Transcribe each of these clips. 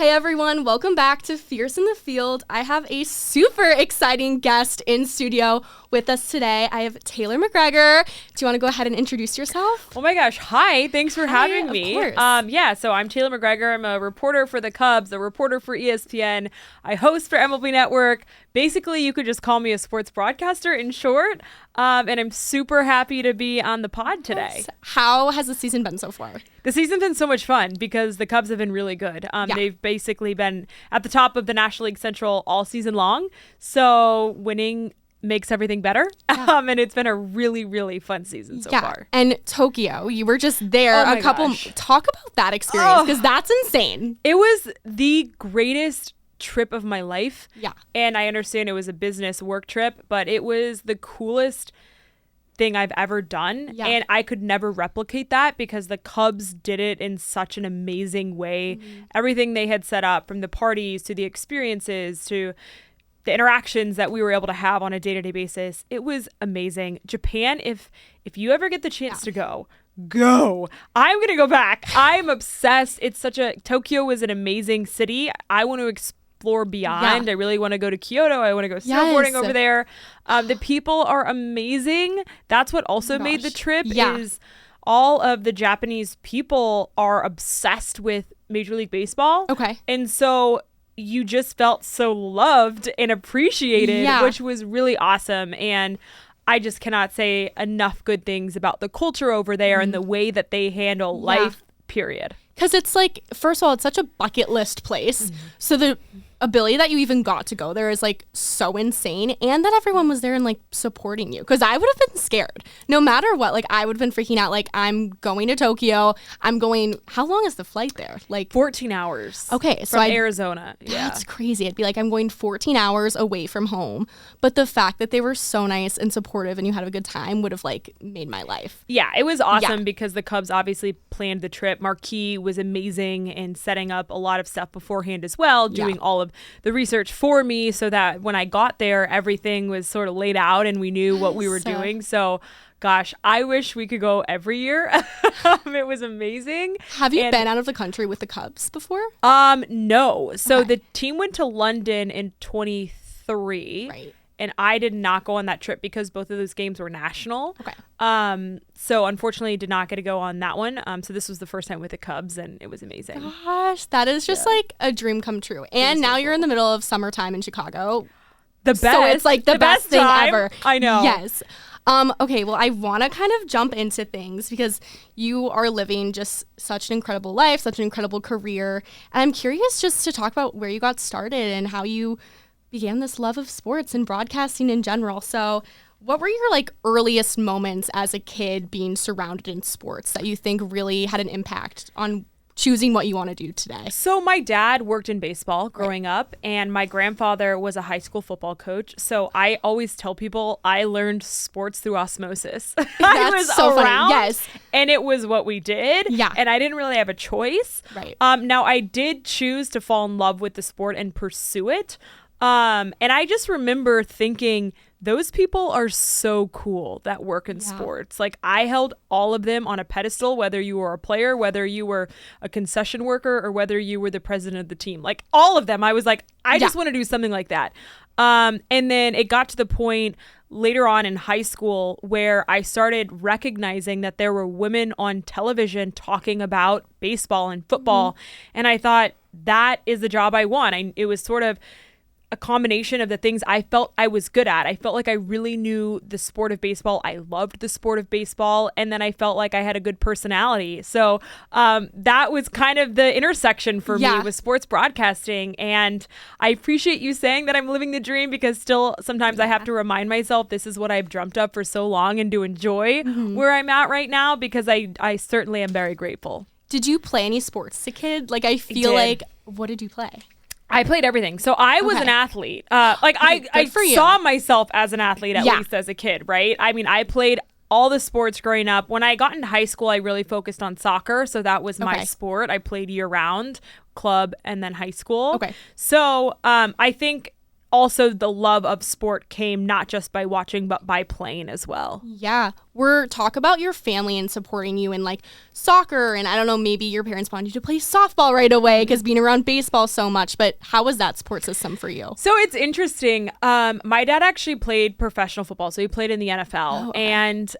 everyone. Welcome back to Fierce in the Field. I have a super exciting guest in studio with us today. I have Taylor McGregor. Do you want to go ahead and introduce yourself? Oh my gosh. Hi. Thanks for having me. Of course. So I'm Taylor McGregor. I'm a reporter for the Cubs, a reporter for ESPN. I host for MLB Network. Basically, you could just call me a sports broadcaster in short. And I'm super happy to be on the pod today. Yes. How has the season been so far? The season's been so much fun because the Cubs have been really good. They've basically been at the top of the National League Central all season long. So winning makes everything better. Yeah. And it's been a really, really fun season so far. And Tokyo, you were just there Talk about that experience because that's insane. It was the greatest trip of my life. Yeah. And I understand it was a business work trip, but it was the coolest thing I've ever done. Yeah. And I could never replicate that because the Cubs did it in such an amazing way. Mm-hmm. Everything they had set up, from the parties to the experiences to the interactions that we were able to have on a day-to-day basis, it was amazing. Japan, if you ever get the chance to go. I'm going to go back. I'm obsessed. Tokyo was an amazing city. I want to explore beyond. I really want to go to Kyoto. I want to go snowboarding over there. The people are amazing. That's what also made the trip is all of the Japanese people are obsessed with Major League Baseball. Okay. And so you just felt so loved and appreciated, which was really awesome. And I just cannot say enough good things about the culture over there and the way that they handle life, period. Because it's like, first of all, it's such a bucket list place. Mm-hmm. So the ability that you even got to go there is like so insane, and that everyone was there and like supporting you, because I would have been scared no matter what. Like I would have been freaking out, like I'm going to Tokyo, how long is the flight there? Like 14 hours. Okay, so from Arizona. That's crazy. I'd be like, I'm going 14 hours away from home, but the fact that they were so nice and supportive and you had a good time would have like made my life. It was awesome because the Cubs obviously planned the trip. Marquis was amazing in setting up a lot of stuff beforehand as well, doing all of the research for me so that when I got there, everything was sort of laid out and we knew what we were doing. So, gosh, I wish we could go every year. It was amazing. Have you been out of the country with the Cubs before? No. So the team went to London in 23. Right. And I did not go on that trip because both of those games were national. Okay. So unfortunately did not get to go on that one. So this was the first time with the Cubs and it was amazing. Gosh, that is just like a dream come true. And now you're in the middle of summertime in Chicago. The best. So it's like the best thing time ever. I know. Yes. Okay, well, I want to kind of jump into things because you are living just such an incredible life, such an incredible career. And I'm curious just to talk about where you got started and how you began this love of sports and broadcasting in general. So what were your like earliest moments as a kid being surrounded in sports that you think really had an impact on choosing what you want to do today? So my dad worked in baseball growing up, and my grandfather was a high school football coach. So I always tell people I learned sports through osmosis. I was so around, funny. Yes. and it was what we did. Yeah. And I didn't really have a choice. Right. Now I did choose to fall in love with the sport and pursue it. And I just remember thinking, those people are so cool that work in sports. Like I held all of them on a pedestal, whether you were a player, whether you were a concession worker, or whether you were the president of the team. Like all of them, I was like, I just want to do something like that. And then it got to the point later on in high school where I started recognizing that there were women on television talking about baseball and football. And I thought, that is the job I want. It was sort of a combination of the things I felt I was good at. I felt like I really knew the sport of baseball. I loved the sport of baseball. And then I felt like I had a good personality. So that was kind of the intersection for me with sports broadcasting. And I appreciate you saying that I'm living the dream, because still sometimes I have to remind myself this is what I've dreamt up for so long, and to enjoy where I'm at right now, because I certainly am very grateful. Did you play any sports as a kid? Like I feel like, what did you play? I played everything. So I was an athlete. I saw myself as an athlete, at least as a kid, right? I mean, I played all the sports growing up. When I got into high school, I really focused on soccer. So that was my sport. I played year round, club, and then high school. Okay. So I think also the love of sport came not just by watching, but by playing as well. Yeah. Talk about your family and supporting you in like soccer. And I don't know, maybe your parents wanted you to play softball right away because being around baseball so much. But how was that support system for you? So it's interesting. My dad actually played professional football. So he played in the NFL. Oh, okay. And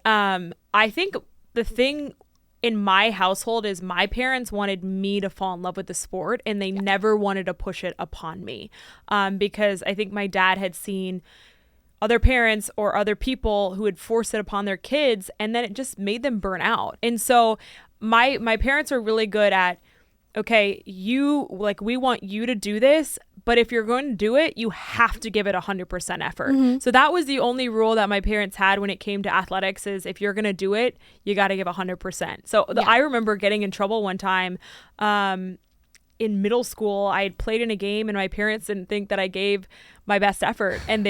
I think the thing in my household is my parents wanted me to fall in love with the sport, and they never wanted to push it upon me, because I think my dad had seen other parents or other people who had forced it upon their kids, and then it just made them burn out. And so my parents are really good at, okay, we want you to do this, but if you're going to do it, you have to give it 100% effort. Mm-hmm. So that was the only rule that my parents had when it came to athletics is if you're going to do it, you got to give 100%. So I remember getting in trouble one time in middle school. I had played in a game and my parents didn't think that I gave my best effort. And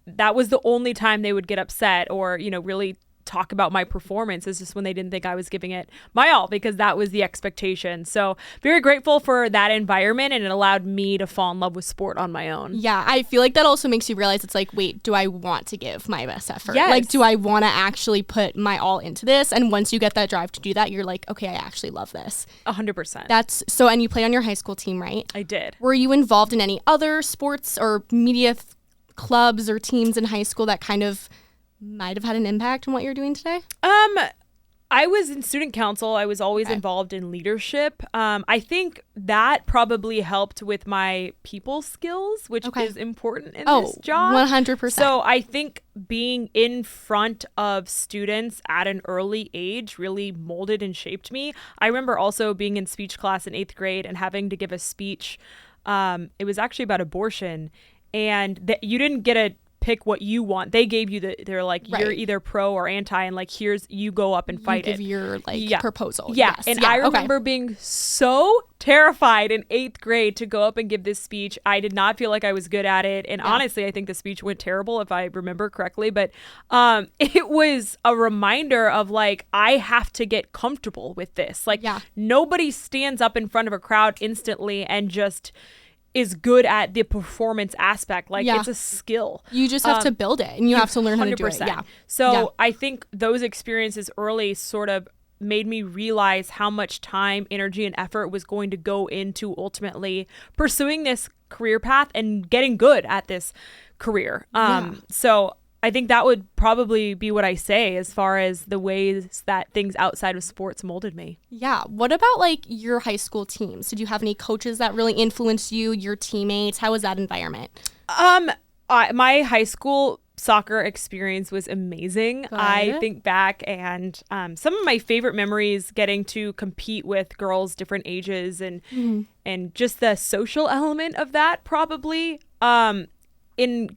that was the only time they would get upset or, really talk about my performance, is just when they didn't think I was giving it my all, because that was the expectation. So very grateful for that environment, and it allowed me to fall in love with sport on my own. Yeah, I feel like that also makes you realize it's like, wait, do I want to give my best effort? Yes. Like, do I want to actually put my all into this? And once you get that drive to do that, you're like, okay, I actually love this. 100%. That's so. And you played on your high school team, right? I did. Were you involved in any other sports or media clubs or teams in high school that kind of might have had an impact on what you're doing today? I was in student council. I was always involved in leadership. I think that probably helped with my people skills, which is important in this job. 100%. So I think being in front of students at an early age really molded and shaped me. I remember also being in speech class in 8th grade and having to give a speech. It was actually about abortion, and you didn't get a pick what you want. They gave you they're like, you're either pro or anti, and like, you go up and fight it. Give your proposal. Yeah. Yes. And I remember being so terrified in 8th grade to go up and give this speech. I did not feel like I was good at it. And honestly, I think the speech went terrible if I remember correctly. But it was a reminder of like, I have to get comfortable with this. Like nobody stands up in front of a crowd instantly and just is good at the performance aspect. Like it's a skill. You just have to build it, and you have to learn 100%. How to do it. Yeah. So I think those experiences early sort of made me realize how much time, energy, and effort was going to go into ultimately pursuing this career path and getting good at this career. So I think that would probably be what I say as far as the ways that things outside of sports molded me. Yeah. What about like your high school teams? Did you have any coaches that really influenced you, your teammates? How was that environment? My high school soccer experience was amazing. Good. I think back and some of my favorite memories getting to compete with girls different ages and just the social element of that probably. In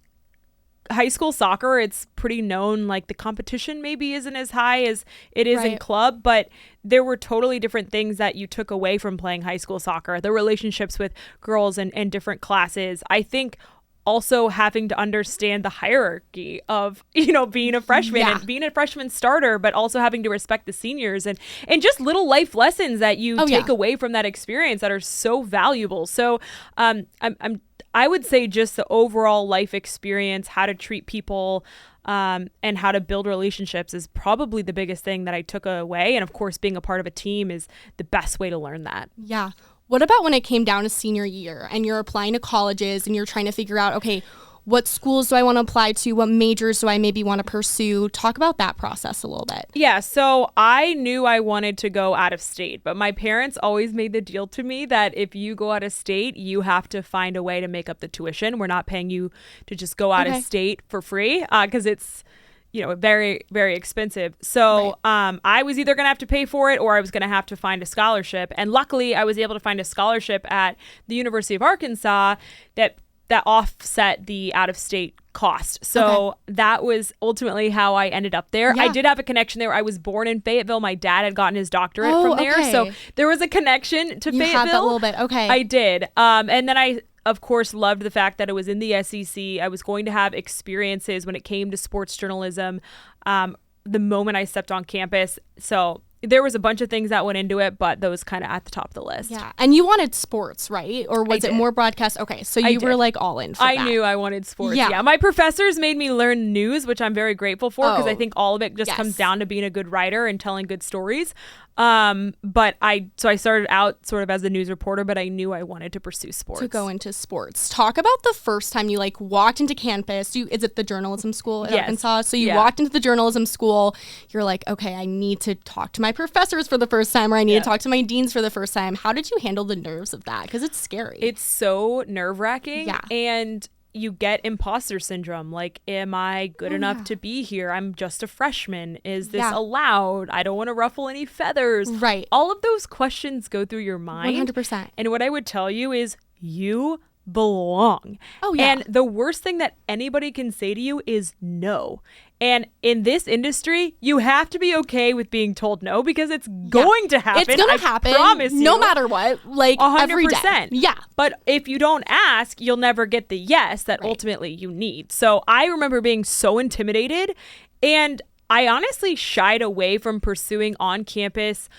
high school soccer, it's pretty known, like the competition maybe isn't as high as it is in club, but there were totally different things that you took away from playing high school soccer. The relationships with girls and different classes. I think also having to understand the hierarchy of, being a freshman and being a freshman starter, but also having to respect the seniors and just little life lessons that you take away from that experience that are so valuable. So I would say just the overall life experience, how to treat people, and how to build relationships is probably the biggest thing that I took away. And of course, being a part of a team is the best way to learn that. Yeah. What about when it came down to senior year and you're applying to colleges and you're trying to figure out, okay, what schools do I want to apply to? What majors do I maybe want to pursue? Talk about that process a little bit. Yeah, so I knew I wanted to go out of state, but my parents always made the deal to me that if you go out of state, you have to find a way to make up the tuition. We're not paying you to just go out of state for free because it's very, very expensive. So I was either going to have to pay for it or I was going to have to find a scholarship. And luckily, I was able to find a scholarship at the University of Arkansas that offset the out-of-state cost. So that was ultimately how I ended up there. Yeah. I did have a connection there. I was born in Fayetteville. My dad had gotten his doctorate from there. So there was a connection to Fayetteville. You had that little bit. Okay. I did. And then I, of course, loved the fact that it was in the SEC. I was going to have experiences when it came to sports journalism the moment I stepped on campus. So there was a bunch of things that went into it, but those kind of at the top of the list. Yeah. And you wanted sports, right? Or was it more broadcast? Okay. So you were like all in for that. I knew I wanted sports. Yeah. My professors made me learn news, which I'm very grateful for because I think all of it just comes down to being a good writer and telling good stories. But I started out sort of as a news reporter, but I knew I wanted to pursue sports. To go into sports. Talk about the first time you like walked into campus. Is it the journalism school in Arkansas? So you walked into the journalism school. You're like, okay, I need to talk to my professors for the first time, or I need to talk to my deans for the first time. How did you handle the nerves of that? Because it's scary. It's so nerve-wracking. Yeah. And you get imposter syndrome. Like, am I good enough to be here? I'm just a freshman. Is this allowed? I don't want to ruffle any feathers. Right. All of those questions go through your mind. 100%. And what I would tell you is you belong. Oh, yeah. And the worst thing that anybody can say to you is no. And in this industry, you have to be okay with being told no because it's going to happen. It's going to happen. Promise you. No matter what. Like 100%. Every day. Yeah. But if you don't ask, you'll never get the yes that ultimately you need. So I remember being so intimidated, and I honestly shied away from pursuing on-campus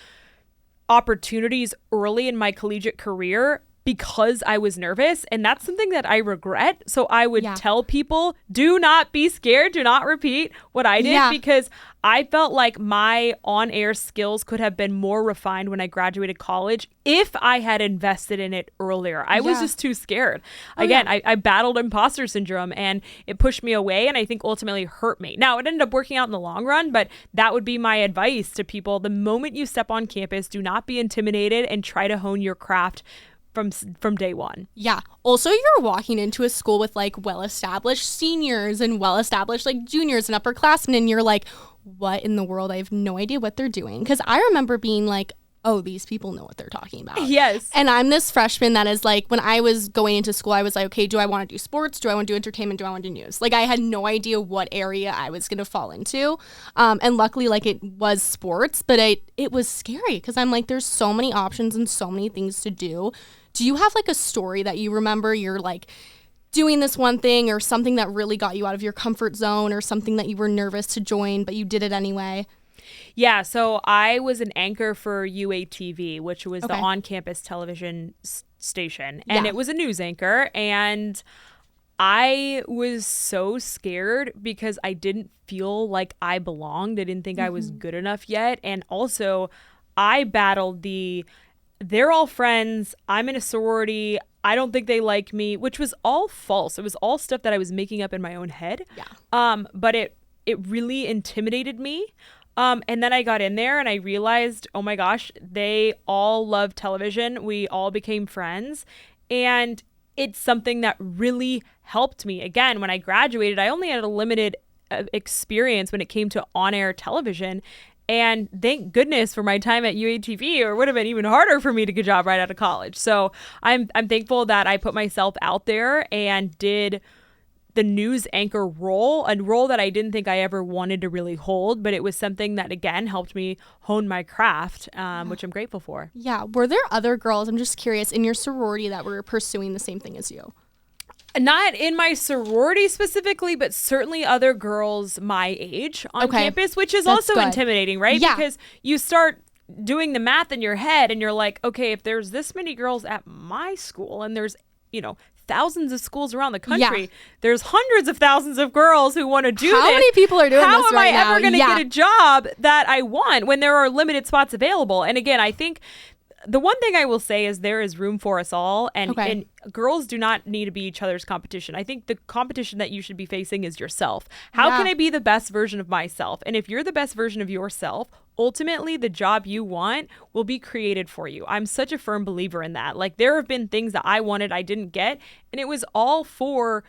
opportunities early in my collegiate career because I was nervous, and that's something that I regret. So I would tell people, do not be scared, do not repeat what I did because I felt like my on-air skills could have been more refined when I graduated college if I had invested in it earlier. I was just too scared. Again, I battled imposter syndrome, and it pushed me away, and I think ultimately hurt me. Now, it ended up working out in the long run, but that would be my advice to people. The moment you step on campus, do not be intimidated and try to hone your craft from day one. Yeah. Also, you're walking into a school with like well-established seniors and well-established like juniors and upperclassmen, and you're like, what in the world? I have no idea what they're doing. Because I remember being like, oh, these people know what they're talking about. Yes. And I'm this freshman that is like, when I was going into school, I was like, okay, do I want to do sports? Do I want to do entertainment? Do I want to do news? Like, I had no idea what area I was going to fall into. And luckily, like, it was sports, but it was scary because I'm like, there's so many options and so many things to do. Do you have like a story that you remember you're like doing this one thing or something that really got you out of your comfort zone or something that you were nervous to join, but you did it anyway? Yeah, so I was an anchor for UATV, which was the on-campus television station, and it was a news anchor, and I was so scared because I didn't feel like I belonged. I didn't think I was good enough yet, and also I battled they're all friends, I'm in a sorority, I don't think they like me, which was all false. It was all stuff that I was making up in my own head. Yeah. But it really intimidated me. And then I got in there and I realized, oh my gosh, they all love television. We all became friends. And it's something that really helped me. Again, when I graduated, I only had a limited experience when it came to on-air television. And thank goodness for my time at UATV, or it would have been even harder for me to get a job right out of college. So I'm thankful that I put myself out there and did the news anchor role, a role that I didn't think I ever wanted to really hold, but it was something that, again, helped me hone my craft, which I'm grateful for. Yeah. Were there other girls, I'm just curious, in your sorority that were pursuing the same thing as you? Not in my sorority specifically, but certainly other girls my age on campus, which is also intimidating, right? Yeah. Because you start doing the math in your head and you're like, okay, if there's this many girls at my school and there's, thousands of schools around the country, there's hundreds of thousands of girls who want to do this. How many people are doing this right now? How am I ever going to get a job that I want when there are limited spots available? And again, I think the one thing I will say is there is room for us all, and girls do not need to be each other's competition. I think the competition that you should be facing is yourself. How can I be the best version of myself? And if you're the best version of yourself, ultimately the job you want will be created for you. I'm such a firm believer in that. Like, there have been things that I wanted I didn't get, and it was all for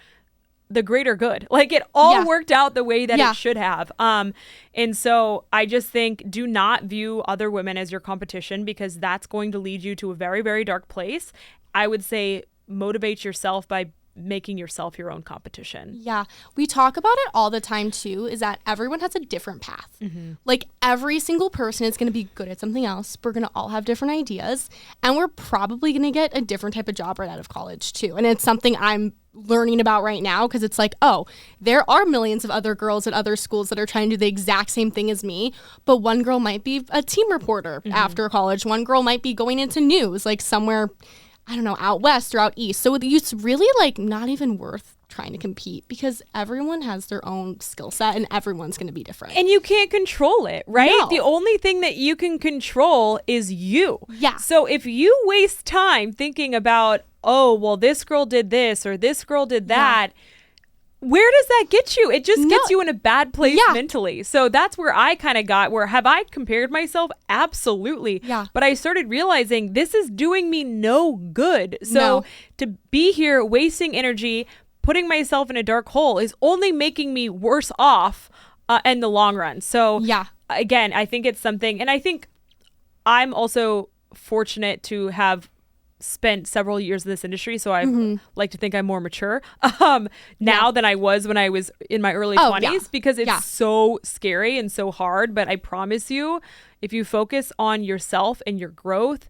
the greater good. Like, it all worked out the way that it should have. And so I just think, do not view other women as your competition, because that's going to lead you to a very, very dark place. I would say motivate yourself by making yourself your own competition. Yeah. We talk about it all the time too, is that everyone has a different path. Like every single person is going to be good at something else. We're going to all have different ideas, and we're probably going to get a different type of job right out of college too. And it's something I'm learning about right now, because it's like, oh, there are millions of other girls at other schools that are trying to do the exact same thing as me, but one girl might be a team reporter after college. One girl might be going into news, like somewhere, I don't know, out west or out east. So it's really like not even worth trying to compete, because everyone has their own skill set and everyone's going to be different. And you can't control it, right? No. The only thing that you can control is you. Yeah. So if you waste time thinking about, oh, well, this girl did this or this girl did that, where does that get you? It just gets you in a bad place mentally. So that's where I kind of got, where have I compared myself? Absolutely. Yeah. But I started realizing this is doing me no good. So to be here wasting energy, putting myself in a dark hole is only making me worse off in the long run. So again, I think it's something, and I think I'm also fortunate to have spent several years in this industry, so I like to think I'm more mature now than I was when I was in my early 20s, because it's so scary and so hard. But I promise you, if you focus on yourself and your growth,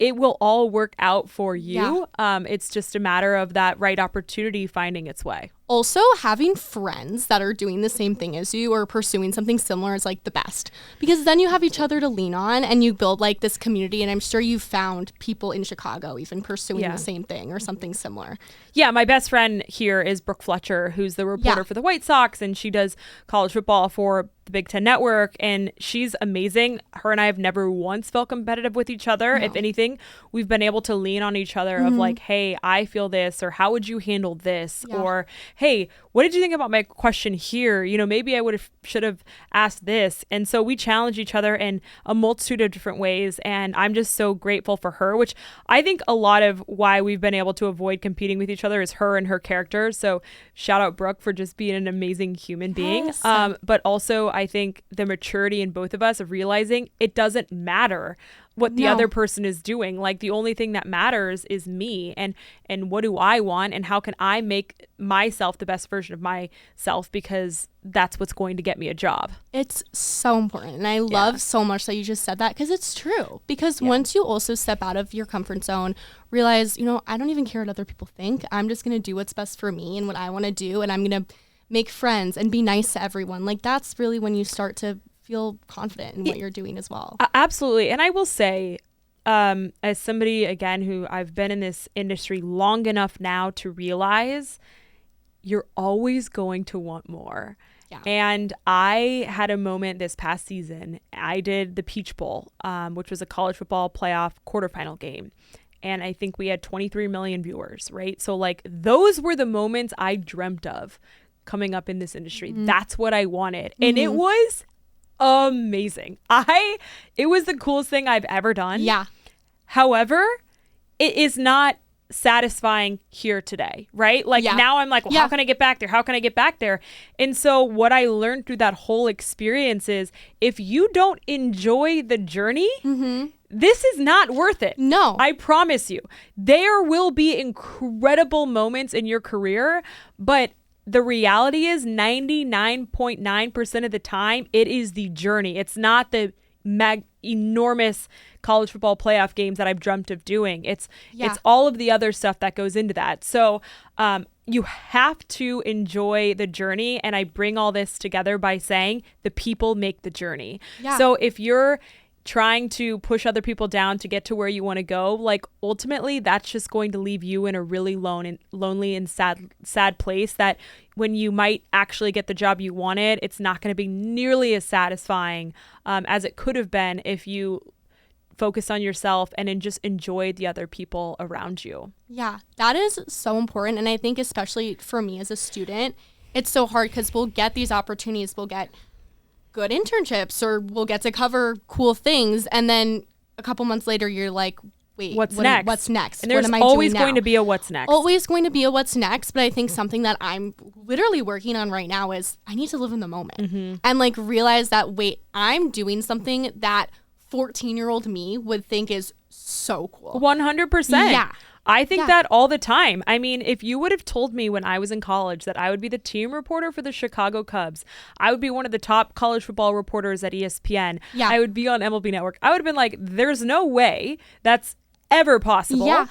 it will all work out for you. It's just a matter of that right opportunity finding its way. Also, having friends that are doing the same thing as you or pursuing something similar is like the best, because then you have each other to lean on and you build like this community. And I'm sure you've found people in Chicago even pursuing the same thing or something similar. Yeah, my best friend here is Brooke Fletcher, who's the reporter for the White Sox, and she does college football for the Big Ten Network, and she's amazing. Her and I have never once felt competitive with each other. If anything, we've been able to lean on each other of like, hey, I feel this, or how would you handle this? Or, hey, what did you think about my question here? You know, maybe I should have asked this. And so we challenge each other in a multitude of different ways. And I'm just so grateful for her, which I think a lot of why we've been able to avoid competing with each other is her and her character. So shout out Brooke for just being an amazing human being. Yes. But also I think the maturity in both of us of realizing it doesn't matter what the other person is doing. Like, the only thing that matters is me and what do I want, and how can I make myself the best version of myself, because that's what's going to get me a job. It's so important. And I love so much that you just said that, because it's true. Because once you also step out of your comfort zone, realize, you know, I don't even care what other people think. I'm just going to do what's best for me and what I want to do. And I'm going to make friends and be nice to everyone. Like, that's really when you start to feel confident in what you're doing as well. Absolutely. And I will say, as somebody, again, who I've been in this industry long enough now to realize you're always going to want more. Yeah. And I had a moment this past season. I did the Peach Bowl, which was a college football playoff quarterfinal game. And I think we had 23 million viewers, right? So like, those were the moments I dreamt of coming up in this industry. That's what I wanted. And it was amazing. It was the coolest thing I've ever done. Yeah. However, it is not satisfying here today, right? Like now I'm like, well, how can I get back there? How can I get back there? And so what I learned through that whole experience is, if you don't enjoy the journey, this is not worth it. No. I promise you. There will be incredible moments in your career, but the reality is 99.9% of the time, it is the journey. It's not the enormous college football playoff games that I've dreamt of doing. It's all of the other stuff that goes into that. So you have to enjoy the journey. And I bring all this together by saying the people make the journey. Yeah. So if you're trying to push other people down to get to where you want to go, like, ultimately that's just going to leave you in a really lonely and sad place, that when you might actually get the job you wanted, it's not going to be nearly as satisfying as it could have been if you focus on yourself and then just enjoy the other people around you. Yeah, that is so important. And I think especially for me as a student, it's so hard, because we'll get these opportunities, we'll get good internships, or we'll get to cover cool things, and then a couple months later you're like, wait, what's next? What's next? And there's always going to be a what's next. Always going to be a what's next. But I think something that I'm literally working on right now is I need to live in the moment and like realize that, wait, I'm doing something that 14-year-old me would think is so cool. 100%. Yeah. I think that all the time. I mean, if you would have told me when I was in college that I would be the team reporter for the Chicago Cubs, I would be one of the top college football reporters at ESPN. Yeah. I would be on MLB Network. I would have been like, there's no way that's ever possible. Yeah.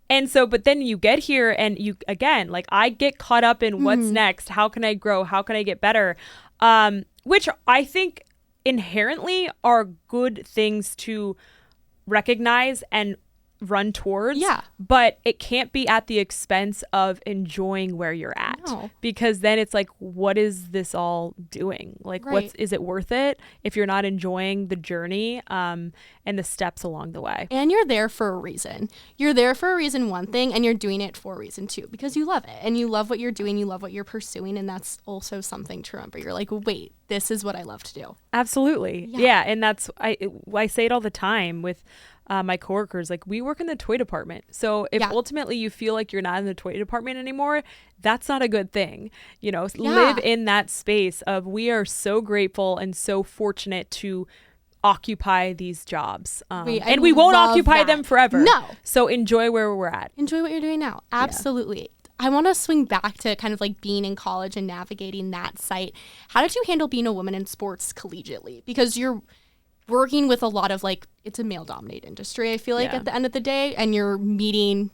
And so, but then you get here and you, again, like I get caught up in what's next. How can I grow? How can I get better? Which I think inherently are good things to recognize and run towards. Yeah. But it can't be at the expense of enjoying where you're at. No. Because then it's like, what is this all doing? Like, is it worth it if you're not enjoying the journey and the steps along the way? And you're there for a reason. You're there for a reason, one thing, and you're doing it for a reason two, because you love it and you love what you're doing. You love what you're pursuing. And that's also something to remember. You're like, wait, this is what I love to do. Absolutely. Yeah. And that's, I say it all the time with my coworkers, like we work in the toy department. So if ultimately you feel like you're not in the toy department anymore, that's not a good thing. You know, live in that space of we are so grateful and so fortunate to occupy these jobs. And we won't occupy them forever. No. So enjoy where we're at. Enjoy what you're doing now. Absolutely. Yeah. I want to swing back to kind of like being in college and navigating that site. How did you handle being a woman in sports collegiately? Because you're working with a lot of like, it's a male-dominated industry, I feel like, at the end of the day, and you're meeting,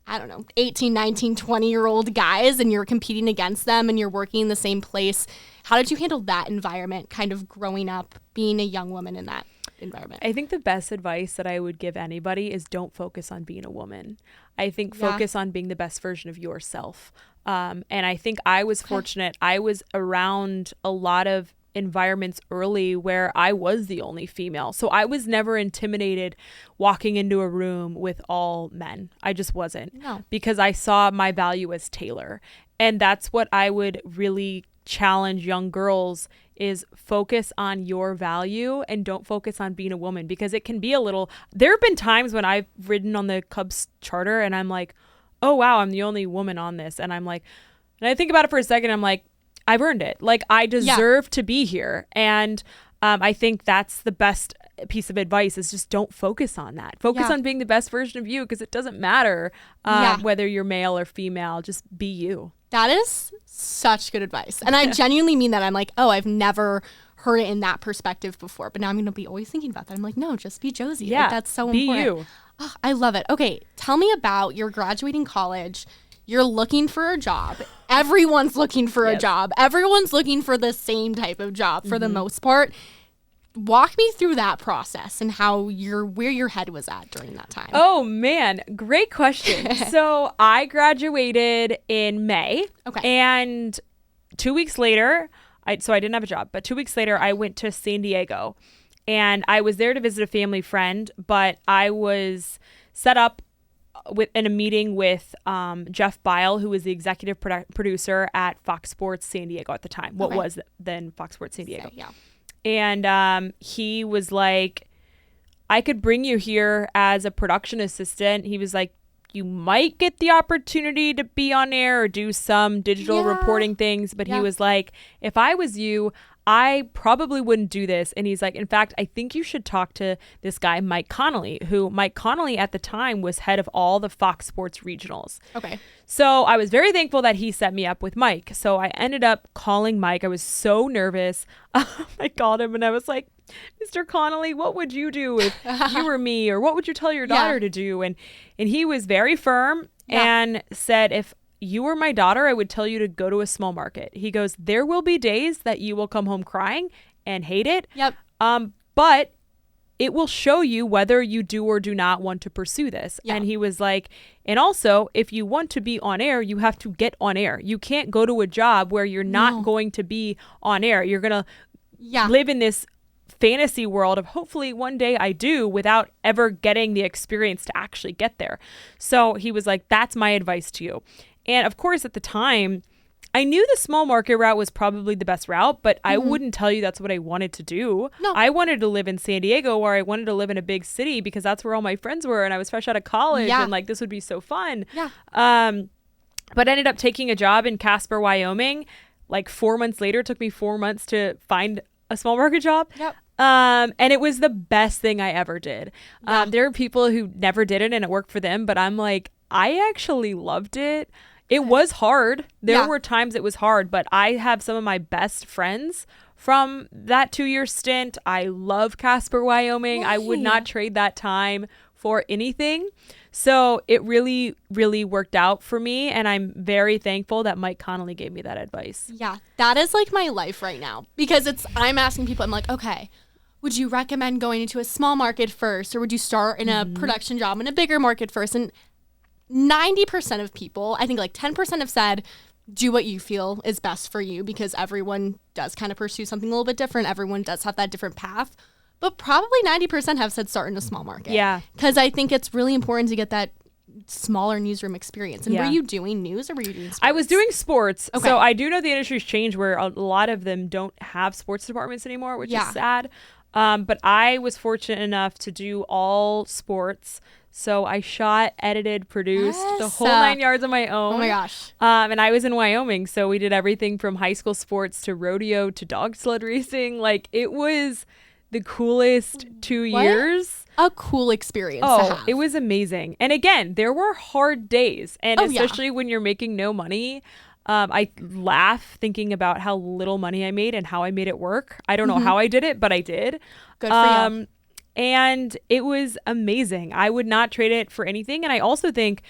I don't know, 18, 19, 20-year-old guys, and you're competing against them, and you're working in the same place. How did you handle that environment, kind of growing up, being a young woman in that environment? I think the best advice that I would give anybody is don't focus on being a woman. I think focus on being the best version of yourself. And I think I was fortunate. I was around a lot of environments early where I was the only female. So I was never intimidated walking into a room with all men. I just wasn't. No. Because I saw my value as Taylor. And that's what I would really challenge young girls is focus on your value and don't focus on being a woman, because it can be a little, there have been times when I've ridden on the Cubs charter and I'm like, oh wow, I'm the only woman on this. And I'm like, and I think about it for a second, I'm like, I've earned it. Like I deserve to be here. And I think that's the best piece of advice is just don't focus on that. Focus on being the best version of you, because it doesn't matter whether you're male or female, just be you. That is such good advice. And I genuinely mean that. I'm like, oh, I've never heard it in that perspective before. But now I'm going to be always thinking about that. I'm like, no, just be Josie. Yeah, like, that's so be important. You. Oh, I love it. Okay, tell me about your graduating college. You're looking for a job. Everyone's looking for a job. Everyone's looking for the same type of job for the most part. Walk me through that process and how where your head was at during that time. Oh man, great question. So I graduated in May. Okay. And 2 weeks later, so I didn't have a job, but 2 weeks later I went to San Diego and I was there to visit a family friend, but I was set up in a meeting with Jeff Bile, who was the executive producer at Fox Sports San Diego at the time. What was then Fox Sports San Diego. Yeah. And he was like, I could bring you here as a production assistant. He was like, you might get the opportunity to be on air or do some digital reporting things. But he was like, if I was you, I probably wouldn't do this. And he's like, in fact, I think you should talk to this guy, Mike Connolly, who Mike Connolly at the time was head of all the Fox Sports regionals. Okay. So I was very thankful that he set me up with Mike. So I ended up calling Mike. I was so nervous. I called him and I was like, Mr. Connolly, what would you do if you were me? Or what would you tell your daughter to do? And he was very firm and said, if you were my daughter, I would tell you to go to a small market. He goes, there will be days that you will come home crying and hate it. Yep. But it will show you whether you do or do not want to pursue this. Yeah. And he was like, and also, if you want to be on air, you have to get on air. You can't go to a job where you're not going to be on air. You're going to live in this fantasy world of hopefully one day I do, without ever getting the experience to actually get there. So he was like, that's my advice to you. And of course, at the time, I knew the small market route was probably the best route, but I wouldn't tell you that's what I wanted to do. No. I wanted to live in San Diego, or I wanted to live in a big city because that's where all my friends were. And I was fresh out of college and like, this would be so fun. Yeah. But I ended up taking a job in Casper, Wyoming. Like 4 months later, it took me 4 months to find a small market job. Yep. And it was the best thing I ever did. Yeah. There are people who never did it and it worked for them, but I'm like, I actually loved it. It was hard. There were times it was hard, but I have some of my best friends from that 2-year stint. I love Casper, Wyoming. I would not trade that time for anything. So it really, really worked out for me. And I'm very thankful that Mike Connolly gave me that advice. Yeah, that is like my life right now, because I'm asking people, I'm like, okay, would you recommend going into a small market first, or would you start in a production job in a bigger market first? And 90% of people, I think like 10% have said, do what you feel is best for you, because everyone does kind of pursue something a little bit different. Everyone does have that different path. But probably 90% have said start in a small market. Yeah. Because I think it's really important to get that smaller newsroom experience. And were you doing news or were you doing sports? I was doing sports. Okay. So I do know the industry's changed where a lot of them don't have sports departments anymore, which is sad. But I was fortunate enough to do all sports. So I shot, edited, produced the whole 9 yards on my own. Oh my gosh. And I was in Wyoming. So we did everything from high school sports to rodeo to dog sled racing. Like, it was the coolest 2 years. A cool experience to have. It was amazing. And again, there were hard days. And especially when you're making no money, I laugh thinking about how little money I made and how I made it work. I don't know how I did it, but I did. Good for you. And it was amazing. I would not trade it for anything. And I also think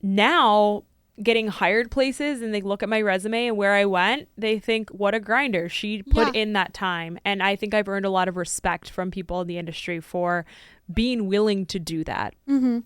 now, getting hired places and they look at my resume and where I went, they think, what a grinder. She put in that time. And I think I've earned a lot of respect from people in the industry for being willing to do that. Mm-hmm.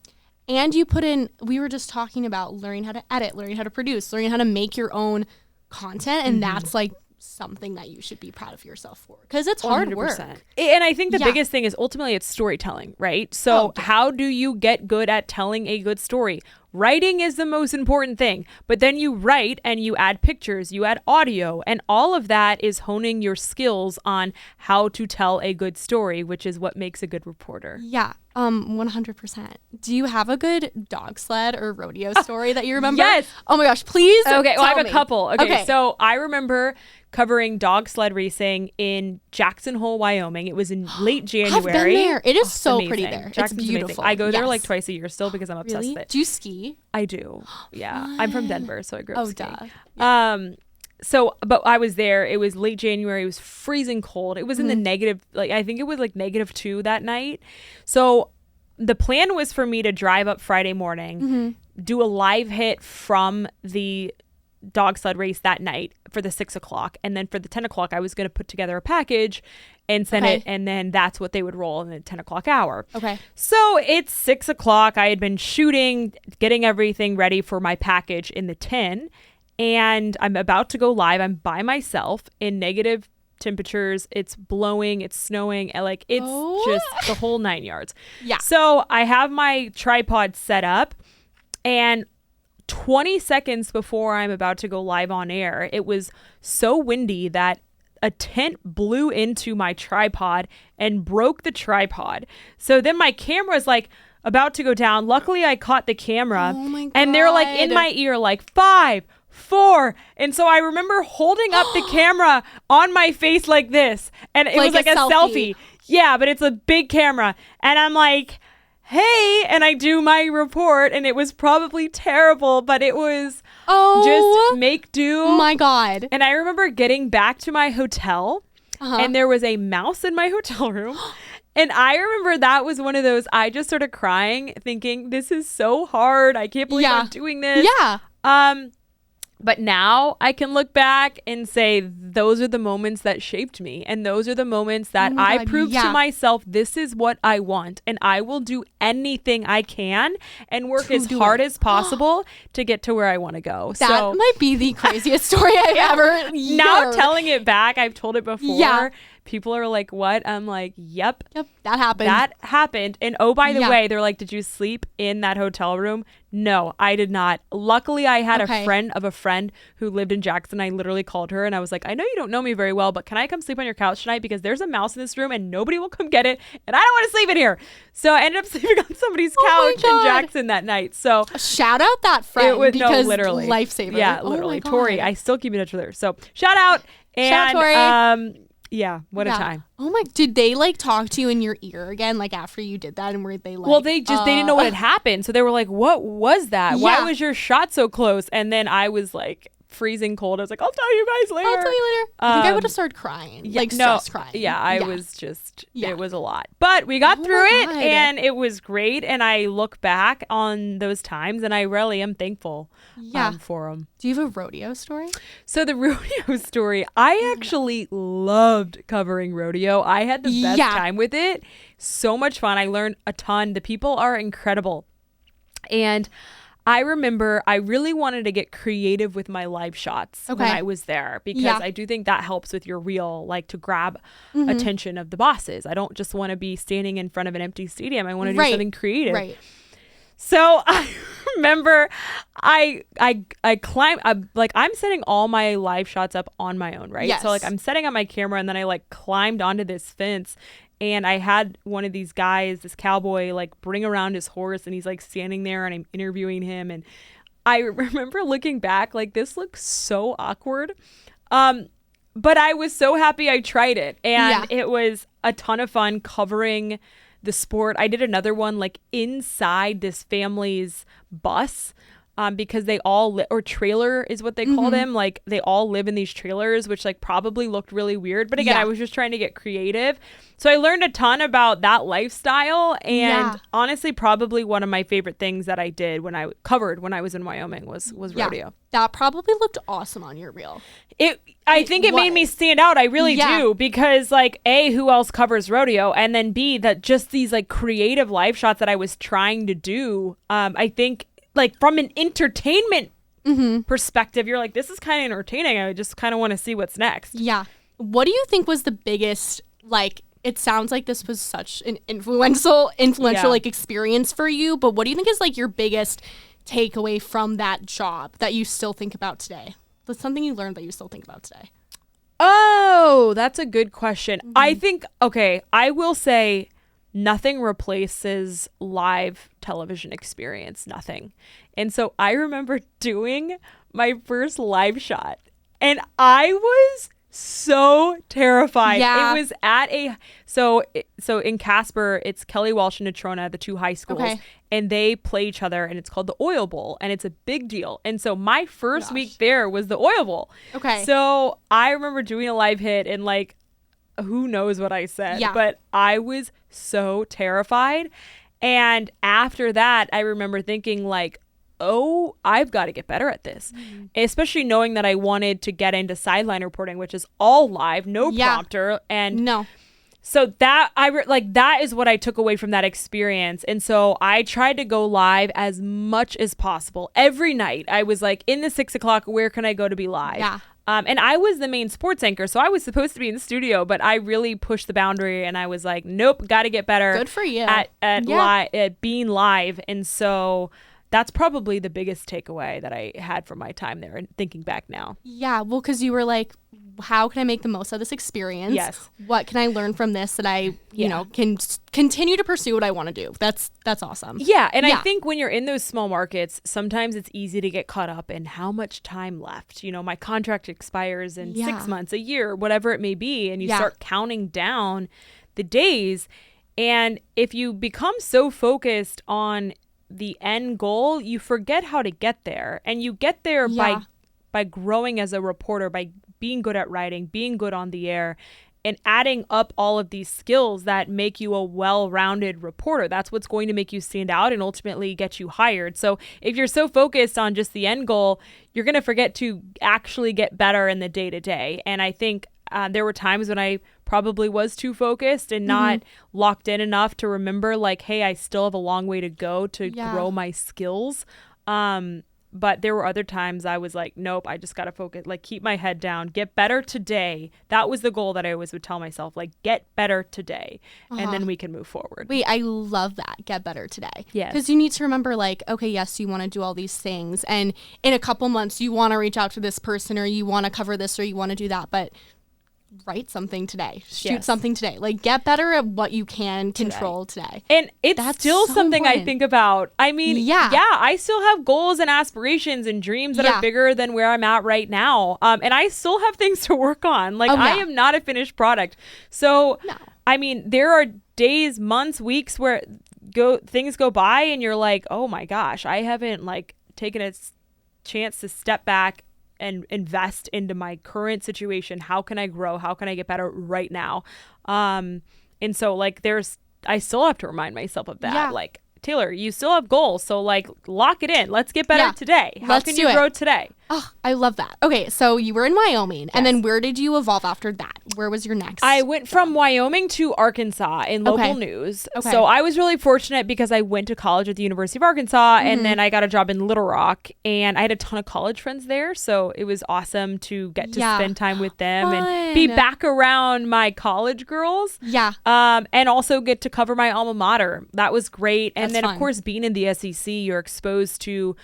And you put in, we were just talking about learning how to edit, learning how to produce, learning how to make your own content. And that's like something that you should be proud of yourself for, because it's hard 100%. work. And I think the biggest thing is ultimately it's storytelling, right? So how do you get good at telling a good story? Writing is the most important thing, but then you write and you add pictures, you add audio, and all of that is honing your skills on how to tell a good story, which is what makes a good reporter. Yeah, 100%. Do you have a good dog sled or rodeo story that you remember? Yes. Oh my gosh, please. Okay, well, I have tell a me. couple. Okay, so I remember covering dog sled racing in Jackson Hole, Wyoming. It was in late January. I've been there. It is so amazing. pretty there. Jackson's it's beautiful. amazing. I go there like twice a year still because I'm obsessed with it. Do you ski? I do. Yeah. I'm from Denver, so I grew up skiing. Duh. But I was there. It was late January. It was freezing cold. It was in the negative, like, I think it was like -2 that night. So the plan was for me to drive up Friday morning, do a live hit from the dog sled race that night for the 6 o'clock. And then for the 10 o'clock, I was going to put together a package and send it. And then that's what they would roll in the 10 o'clock hour. Okay. So it's 6 o'clock. I had been shooting, getting everything ready for my package in the 10. And I'm about to go live. I'm by myself in negative temperatures. It's blowing, it's snowing, and like it's just the whole 9 yards. Yeah. So I have my tripod set up, and 20 seconds before I'm about to go live on air, it was so windy that a tent blew into my tripod and broke the tripod. So then my camera is like about to go down. Luckily, I caught the camera, and they're like in my ear, like 5, 4. And so I remember holding up the camera on my face like this, and it was like a selfie. Yeah, but it's a big camera, and I'm like, hey, and I do my report, and it was probably terrible, but it was just make do. Oh my God. And I remember getting back to my hotel, and there was a mouse in my hotel room. And I remember that was one of those, I just started crying, thinking, this is so hard. I can't believe I'm doing this. Yeah. But now I can look back and say those are the moments that shaped me. And those are the moments that I proved to myself, this is what I want. And I will do anything I can and work as hard as possible to get to where I want to go. That might be the craziest story I've ever Now telling it back, I've told it before. Yeah. People are like, what? I'm like, yep. That happened. That happened. And oh, by the way, they're like, did you sleep in that hotel room? No, I did not. Luckily, I had a friend of a friend who lived in Jackson. I literally called her and I was like, I know you don't know me very well, but can I come sleep on your couch tonight? Because there's a mouse in this room and nobody will come get it. And I don't want to sleep in here. So I ended up sleeping on somebody's couch in Jackson that night. So shout out that friend. It was because literally lifesaver. Yeah, literally. Tori, I still keep in touch with her. So shout out. And, shout out, Tori. Yeah, what a time. Oh my, did they like talk to you in your ear again, like after you did that, and were they like, well, they didn't know what had happened. So they were like, what was that? Yeah. Why was your shot so close? And then I was like freezing cold. I was like, I'll tell you guys later. I think I would have started crying, like stress crying. Yeah, I was just, it was a lot. But we got through it, and it was great. And I look back on those times, and I really am thankful for them. Do you have a rodeo story? So the rodeo story, I actually loved covering rodeo. I had the best time with it. So much fun. I learned a ton. The people are incredible. And I remember I really wanted to get creative with my live shots when I was there, because I do think that helps with your reel, like to grab attention of the bosses. I don't just want to be standing in front of an empty stadium. I want to do something creative. Right. So I remember I climbed, I'm setting all my live shots up on my own, right? Yes. So like I'm setting up my camera, and then I like climbed onto this fence, and I had one of these guys, this cowboy, like bring around his horse, and he's like standing there, and I'm interviewing him. And I remember looking back, like this looks so awkward. But I was so happy I tried it, and it was a ton of fun covering the sport. I did another one like inside this family's bus, because they all or trailer is what they call them. Like they all live in these trailers, which like probably looked really weird. But again, I was just trying to get creative. So I learned a ton about that lifestyle. And honestly, probably one of my favorite things that I did when I was in Wyoming was rodeo. That probably looked awesome on your reel. I think it made me stand out. I really do, because like A, who else covers rodeo? And then B, that just these like creative live shots that I was trying to do. I think like from an entertainment perspective, you're like, this is kind of entertaining. I just kind of want to see what's next. Yeah. What do you think was the biggest, like, it sounds like this was such an influential like experience for you, but what do you think is like your biggest takeaway from that job that you still think about today? That's something you learned that you still think about today. Oh, that's a good question. I think, I will say nothing replaces live television experience. Nothing. And so I remember doing my first live shot, and I was so terrified. It was at so in Casper, it's Kelly Walsh and Natrona, the two high schools, and they play each other, and it's called the Oil Bowl, and it's a big deal. And so my first week there was the Oil Bowl. So I remember doing a live hit, and like, who knows what I said, but I was so terrified. And after that, I remember thinking like, oh, I've got to get better at this, especially knowing that I wanted to get into sideline reporting, which is all live, no prompter. And so that that is what I took away from that experience. And so I tried to go live as much as possible every night. I was like, in the 6 o'clock, where can I go to be live? And I was the main sports anchor, so I was supposed to be in the studio, but I really pushed the boundary, and I was like, nope, got to get better. Good for you. At being live. And so that's probably the biggest takeaway that I had from my time there, and thinking back now. Yeah, well, because you were like, how can I make the most of this experience? Yes. What can I learn from this that I, you know, can continue to pursue what I want to do? That's awesome. Yeah, and I think when you're in those small markets, sometimes it's easy to get caught up in how much time left. You know, my contract expires in 6 months, a year, whatever it may be, and you start counting down the days. And if you become so focused on the end goal, you forget how to get there. And you get there by growing as a reporter, by being good at writing, being good on the air, and adding up all of these skills that make you a well-rounded reporter. That's what's going to make you stand out and ultimately get you hired. So if you're so focused on just the end goal, you're going to forget to actually get better in the day-to-day. And I think there were times when I probably was too focused and not locked in enough to remember like, hey, I still have a long way to go to grow my skills. But there were other times I was like, nope, I just got to focus, like keep my head down, get better today. That was the goal that I always would tell myself, like get better today, and then we can move forward. Wait, I love that. Get better today. Yes. Because you need to remember like, okay, yes, you want to do all these things. And in a couple months, you want to reach out to this person, or you want to cover this, or you want to do that. But write something today, shoot something today, like get better at what you can control today. And that's still so something important. I think about. I mean, I still have goals and aspirations and dreams that are bigger than where I'm at right now. And I still have things to work on. Like I am not a finished product. So, I mean, there are days, months, weeks where things go by and you're like, oh my gosh, I haven't like taken a chance to step back and invest into my current situation. How can I grow? How can I get better right now? And so like I still have to remind myself of that. Yeah. Like, Taylor, you still have goals. So like lock it in. Let's get better today. How can you grow today? Oh, I love that. Okay, so you were in Wyoming, and then where did you evolve after that? Where was your next? I went from Wyoming to Arkansas in local news. Okay. So I was really fortunate because I went to college at the University of Arkansas, and then I got a job in Little Rock, and I had a ton of college friends there. So it was awesome to get to spend time with them and be back around my college girls. Yeah. And also get to cover my alma mater. That was great. And then, of course, being in the SEC, you're exposed to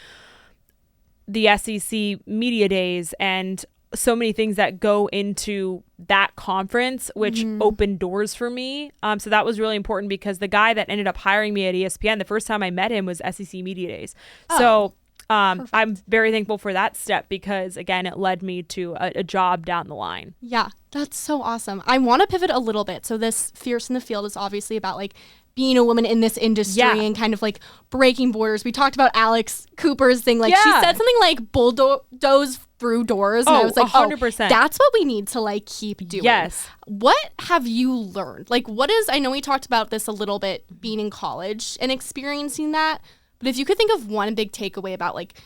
the SEC media days and so many things that go into that conference, which opened doors for me. So that was really important because the guy that ended up hiring me at ESPN, the first time I met him was SEC media days. So I'm very thankful for that step because, again, it led me to a job down the line. Yeah, that's so awesome. I want to pivot a little bit. So this Fierce in the Field is obviously about like being a woman in this industry and kind of like breaking borders. We talked about Alex Cooper's thing. Like she said something like bulldoze through doors. And I was like, 100%. That's what we need to like keep doing. Yes. What have you learned? Like I know we talked about this a little bit being in college and experiencing that, but if you could think of one big takeaway about like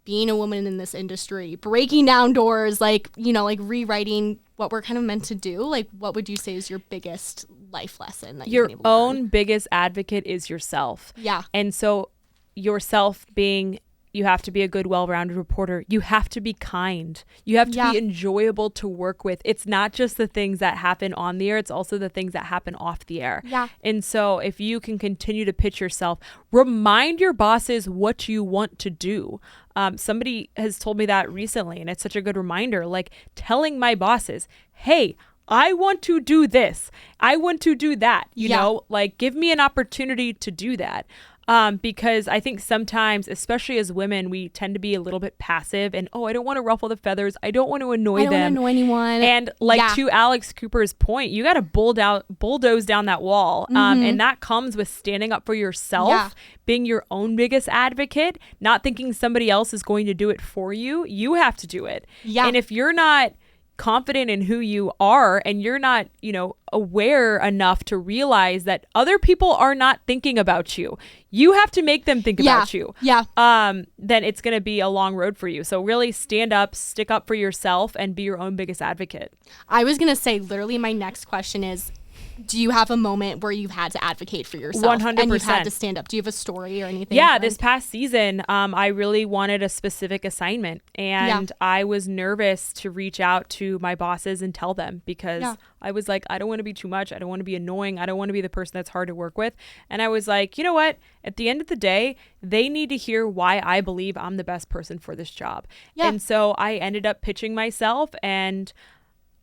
being a woman in this industry, breaking down doors, like, you know, like rewriting what we're kind of meant to do, like what would you say is your biggest life lesson that your own biggest advocate is yourself? Yeah. And so yourself being, you have to be a good, well-rounded reporter. You have to be kind. You have to be enjoyable to work with. It's not just the things that happen on the air. It's also the things that happen off the air. Yeah. And so if you can continue to pitch yourself, remind your bosses what you want to do. Somebody has told me that recently, and it's such a good reminder, like telling my bosses, hey, I want to do this. I want to do that. You know, like give me an opportunity to do that. Because I think sometimes, especially as women, we tend to be a little bit passive and, I don't want to ruffle the feathers. I don't want to annoy them. I don't want to annoy anyone. And like to Alex Cooper's point, you got to bulldoze down that wall. And that comes with standing up for yourself, being your own biggest advocate, not thinking somebody else is going to do it for you. You have to do it. Yeah. And if you're not confident in who you are and you're not, aware enough to realize that other people are not thinking about you, you have to make them think about you. Yeah. Then it's going to be a long road for you. So really stand up, stick up for yourself, and be your own biggest advocate. I was going to say, literally, my next question is, do you have a moment where you've had to advocate for yourself 100%. And you've had to stand up? Do you have a story or anything? Yeah, this past season, I really wanted a specific assignment, and I was nervous to reach out to my bosses and tell them because I was like, I don't want to be too much. I don't want to be annoying. I don't want to be the person that's hard to work with. And I was like, you know what? At the end of the day, they need to hear why I believe I'm the best person for this job. Yeah. And so I ended up pitching myself, and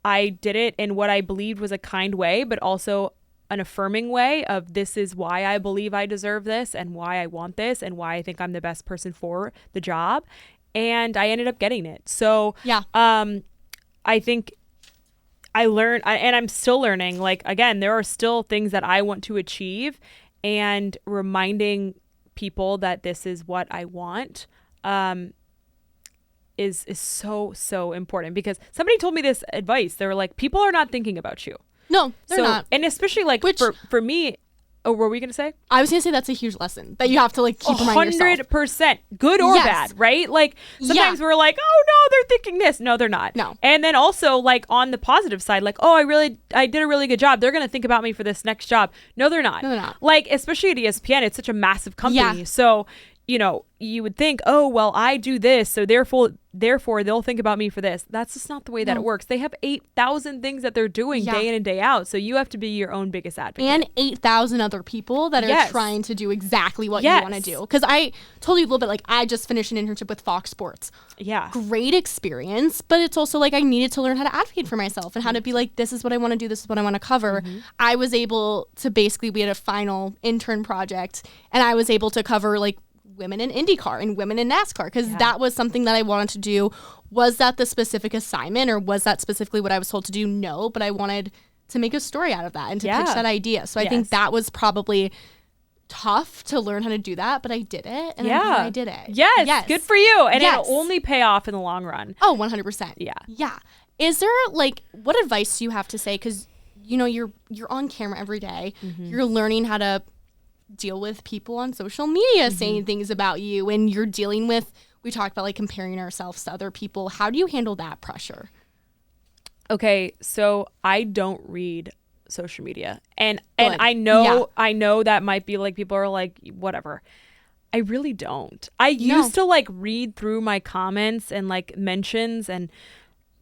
I did it in what I believed was a kind way, but also an affirming way of this is why I believe I deserve this and why I want this and why I think I'm the best person for the job. And I ended up getting it. So I think I learned, and I'm still learning, like, again, there are still things that I want to achieve, and reminding people that this is what I want is so important, because somebody told me this advice. They were like, people are not thinking about you. No, they're not. And especially like for me, what were we going to say? I was going to say that's a huge lesson that you have to like keep reminding yourself. 100%, good or bad, right? Like sometimes we're like, oh no, they're thinking this. No, they're not. No. And then also like on the positive side, like, oh, I did a really good job. They're going to think about me for this next job. No, they're not. No, they're not. Like, especially at ESPN, it's such a massive company. Yeah. So you know, you would think, oh, well, I do this, so therefore they'll think about me for this. That's just not the way that it works. They have 8,000 things that they're doing day in and day out. So you have to be your own biggest advocate. And 8,000 other people that are trying to do exactly what you want to do. Because I told you a little bit, like, I just finished an internship with Fox Sports. Yeah. Great experience, but it's also like I needed to learn how to advocate for myself and how to be like, this is what I want to do, this is what I want to cover. I was able to basically, we had a final intern project, and I was able to cover like women in IndyCar and women in NASCAR, because that was something that I wanted to do. Was that the specific assignment, or was that specifically what I was told to do? No, but I wanted to make a story out of that and to pitch that idea. So I think that was probably tough to learn how to do that, but I did it, and I'm glad I did it. Yes, good for you. And it'll only pay off in the long run. Oh, 100%. Yeah. Is there, like, what advice do you have to say? Because, you know, you're on camera every day. You're learning how to deal with people on social media saying things about you, and you're dealing with, we talked about like comparing ourselves to other people. How do you handle that pressure? Okay, so I don't read social media, and I know that might be like, people are like, whatever. I really don't. I used to like read through my comments and like mentions and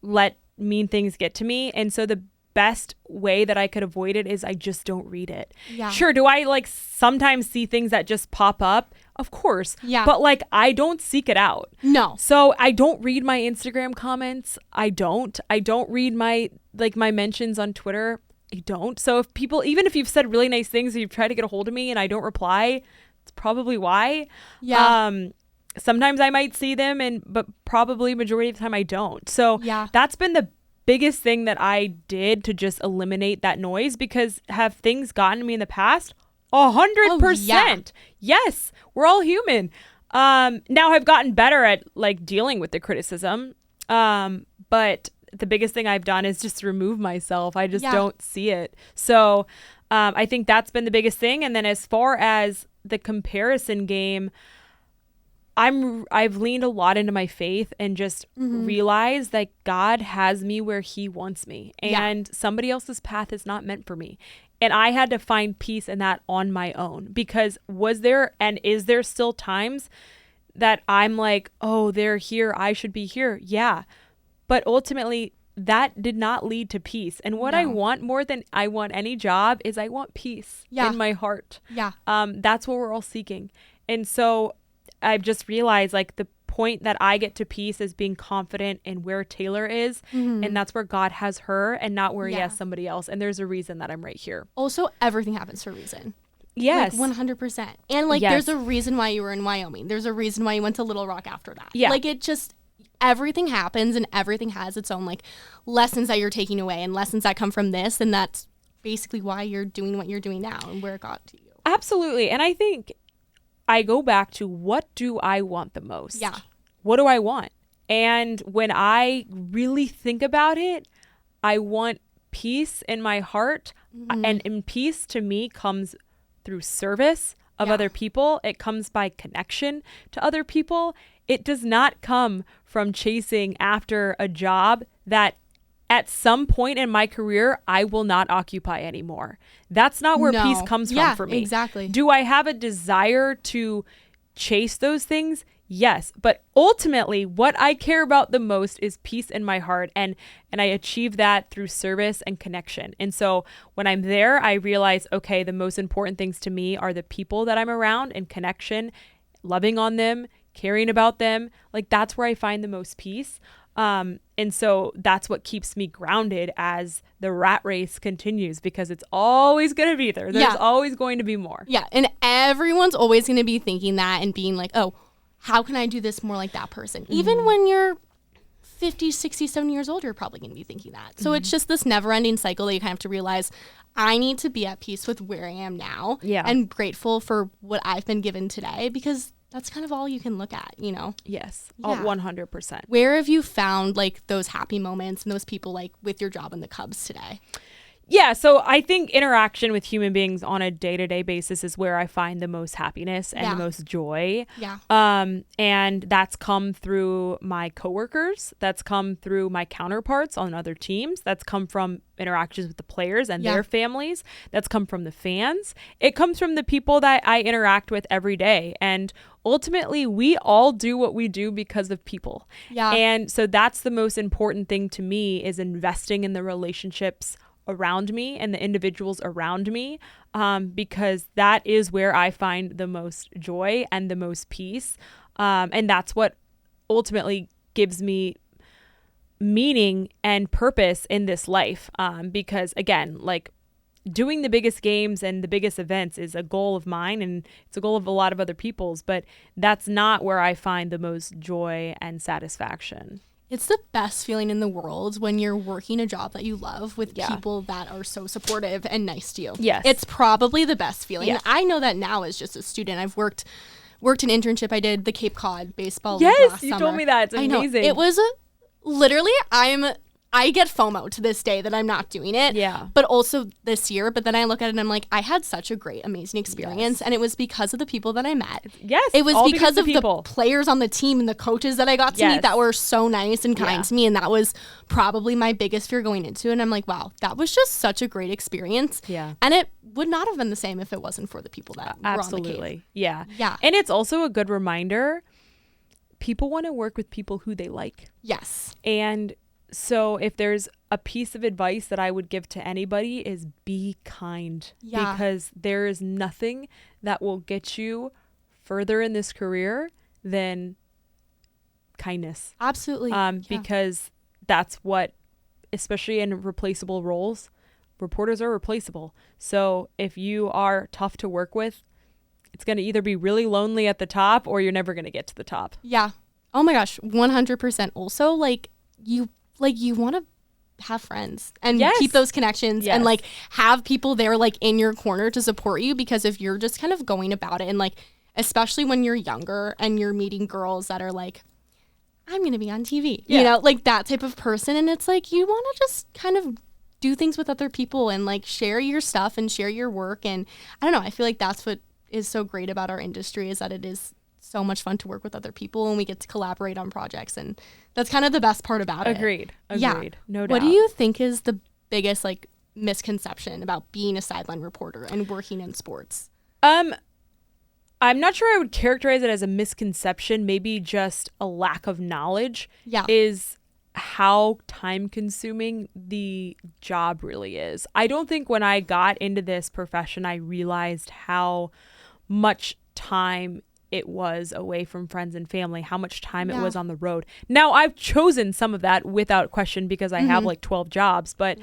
let mean things get to me, and so the best way that I could avoid it is I just don't read it. Sure, do I like sometimes see things that just pop up? Of course. But like, I don't seek it out. No. So I don't read my Instagram comments. I don't read my mentions on Twitter. I don't. So if people, even if you've said really nice things and you've tried to get a hold of me and I don't reply, it's probably why. Sometimes I might see them, but probably majority of the time I don't. So that's been the biggest thing that I did to just eliminate that noise, because have things gotten to me in the past? 100%. Yes, we're all human. Now I've gotten better at like dealing with the criticism. But the biggest thing I've done is just remove myself. I just don't see it. So I think that's been the biggest thing. And then as far as the comparison game, I've leaned a lot into my faith and just realized that God has me where he wants me, and somebody else's path is not meant for me. And I had to find peace in that on my own, because was there and is there still times that I'm like, oh, they're here, I should be here. Yeah. But ultimately that did not lead to peace. And what I want more than I want any job is I want peace in my heart. That's what we're all seeking. And so I've just realized like the point that I get to peace is being confident in where Taylor is, and that's where God has her and not where he has somebody else. And there's a reason that I'm right here. Also, everything happens for a reason. Yes. Like 100%. And like there's a reason why you were in Wyoming. There's a reason why you went to Little Rock after that. Like it just, everything happens, and everything has its own like lessons that you're taking away and lessons that come from this. And that's basically why you're doing what you're doing now and where it got to you. Absolutely. And I think I go back to, what do I want the most? What do I want? And when I really think about it, I want peace in my heart. And in peace to me comes through service of other people. It comes by connection to other people. It does not come from chasing after a job that at some point in my career, I will not occupy anymore. That's not where peace comes from for me. Exactly. Do I have a desire to chase those things? Yes. But ultimately, what I care about the most is peace in my heart. And I achieve that through service and connection. And so when I'm there, I realize, okay, the most important things to me are the people that I'm around and connection, loving on them, caring about them. Like that's where I find the most peace. And so that's what keeps me grounded as the rat race continues, because it's always going to be there. There's always going to be more. Yeah. And everyone's always going to be thinking that and being like, oh, how can I do this more like that person? Even when you're 50, 60, 70 years old, you're probably going to be thinking that. So it's just this never ending cycle that you kind of have to realize, I need to be at peace with where I am now and grateful for what I've been given today, because that's kind of all you can look at, you know? Yes, 100%. Where have you found like those happy moments and those people like with your job in the Cubs today? Yeah, so I think interaction with human beings on a day-to-day basis is where I find the most happiness and the most joy. Yeah. And that's come through my coworkers. That's come through my counterparts on other teams. That's come from interactions with the players and their families. That's come from the fans. It comes from the people that I interact with every day. And ultimately we all do what we do because of people. Yeah. And so that's the most important thing to me, is investing in the relationships around me and the individuals around me, because that is where I find the most joy and the most peace. And that's what ultimately gives me meaning and purpose in this life. Because again, like, doing the biggest games and the biggest events is a goal of mine, and it's a goal of a lot of other people's, but that's not where I find the most joy and satisfaction. It's the best feeling in the world when you're working a job that you love with people that are so supportive and nice to you. Yes. It's probably the best feeling. Yes. I know that now as just a student. I've worked an internship. I did the Cape Cod baseball league Yes, last you summer. told me that. It's amazing. I know. It was literally, I get FOMO to this day that I'm not doing it. Yeah. But also this year. But then I look at it and I'm like, I had such a great, amazing experience. Yes. And it was because of the people that I met. Yes. It was all because of people. the players on the team and the coaches that I got to meet that were so nice and kind to me. And that was probably my biggest fear going into it. And I'm like, wow, that was just such a great experience. Yeah. And it would not have been the same if it wasn't for the people that were on the cave. Yeah. Yeah. And it's also a good reminder, people want to work with people who they like. Yes. And so if there's a piece of advice that I would give to anybody, is be kind. Yeah. Because there is nothing that will get you further in this career than kindness. Absolutely. Because that's what, especially in replaceable roles, reporters are replaceable. So if you are tough to work with, it's going to either be really lonely at the top, or you're never going to get to the top. Yeah. Oh my gosh, 100%. Also, like you want to have friends and keep those connections and like have people there like in your corner to support you, because if you're just kind of going about it, and like, especially when you're younger and you're meeting girls that are like, I'm going to be on TV, you know, like that type of person. And it's like, you want to just kind of do things with other people and like share your stuff and share your work. And I don't know, I feel like that's what is so great about our industry, is that it is so much fun to work with other people and we get to collaborate on projects, and that's kind of the best part about it. Agreed. Yeah. No doubt. What do you think is the biggest like misconception about being a sideline reporter and working in sports? I'm not sure I would characterize it as a misconception, maybe just a lack of knowledge. Is how time consuming the job really is. I don't think when I got into this profession I realized how much time it was away from friends and family, how much time it was on the road. Now, I've chosen some of that without question because I have like 12 jobs, but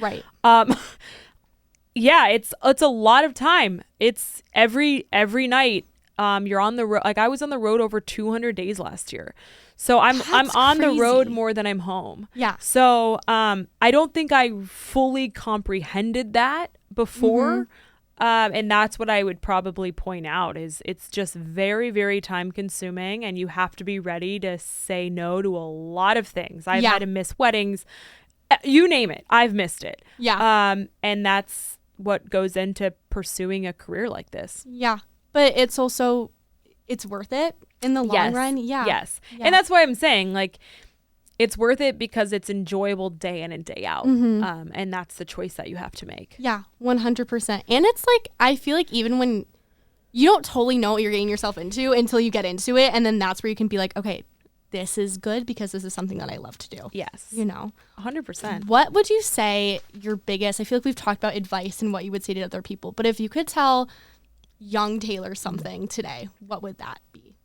yeah, it's a lot of time. It's every night you're on the road. Like, I was on the road over 200 days last year. So I'm on the road more than I'm home. Yeah. So I don't think I fully comprehended that before. And that's what I would probably point out, is it's just very, very time consuming, and you have to be ready to say no to a lot of things. I've had to miss weddings, you name it. I've missed it. Yeah. And that's what goes into pursuing a career like this. Yeah. But it's also, it's worth it in the long run. Yeah. Yes. Yeah. And that's why I'm saying, like, it's worth it because it's enjoyable day in and day out. And that's the choice that you have to make. Yeah, 100%. And it's like, I feel like even when you don't totally know what you're getting yourself into until you get into it. And then that's where you can be like, okay, this is good because this is something that I love to do. Yes. You know? 100%. What would you say your biggest, I feel like we've talked about advice and what you would say to other people, but if you could tell young Taylor something today, what would that be?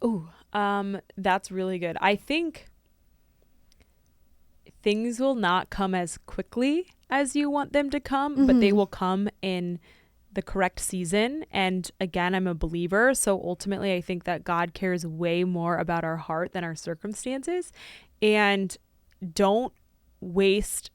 Ooh. That's really good. I think things will not come as quickly as you want them to come, but they will come in the correct season. And again, I'm a believer. So ultimately, I think that God cares way more about our heart than our circumstances. And don't waste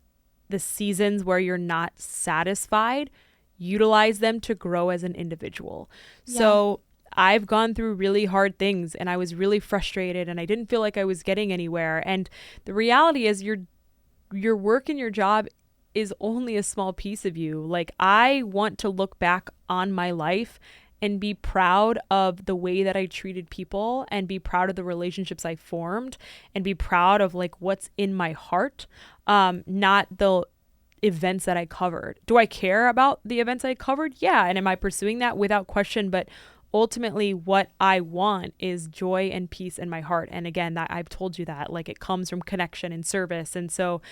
the seasons where you're not satisfied. Utilize them to grow as an individual. Yeah. So I've gone through really hard things and I was really frustrated and I didn't feel like I was getting anywhere. And the reality is your work and your job is only a small piece of you. Like, I want to look back on my life and be proud of the way that I treated people and be proud of the relationships I formed and be proud of like what's in my heart. Not the events that I covered. Do I care about the events I covered? Yeah. And am I pursuing that? Without question. But ultimately what I want is joy and peace in my heart. And again, that I've told you that, like, it comes from connection and service. And so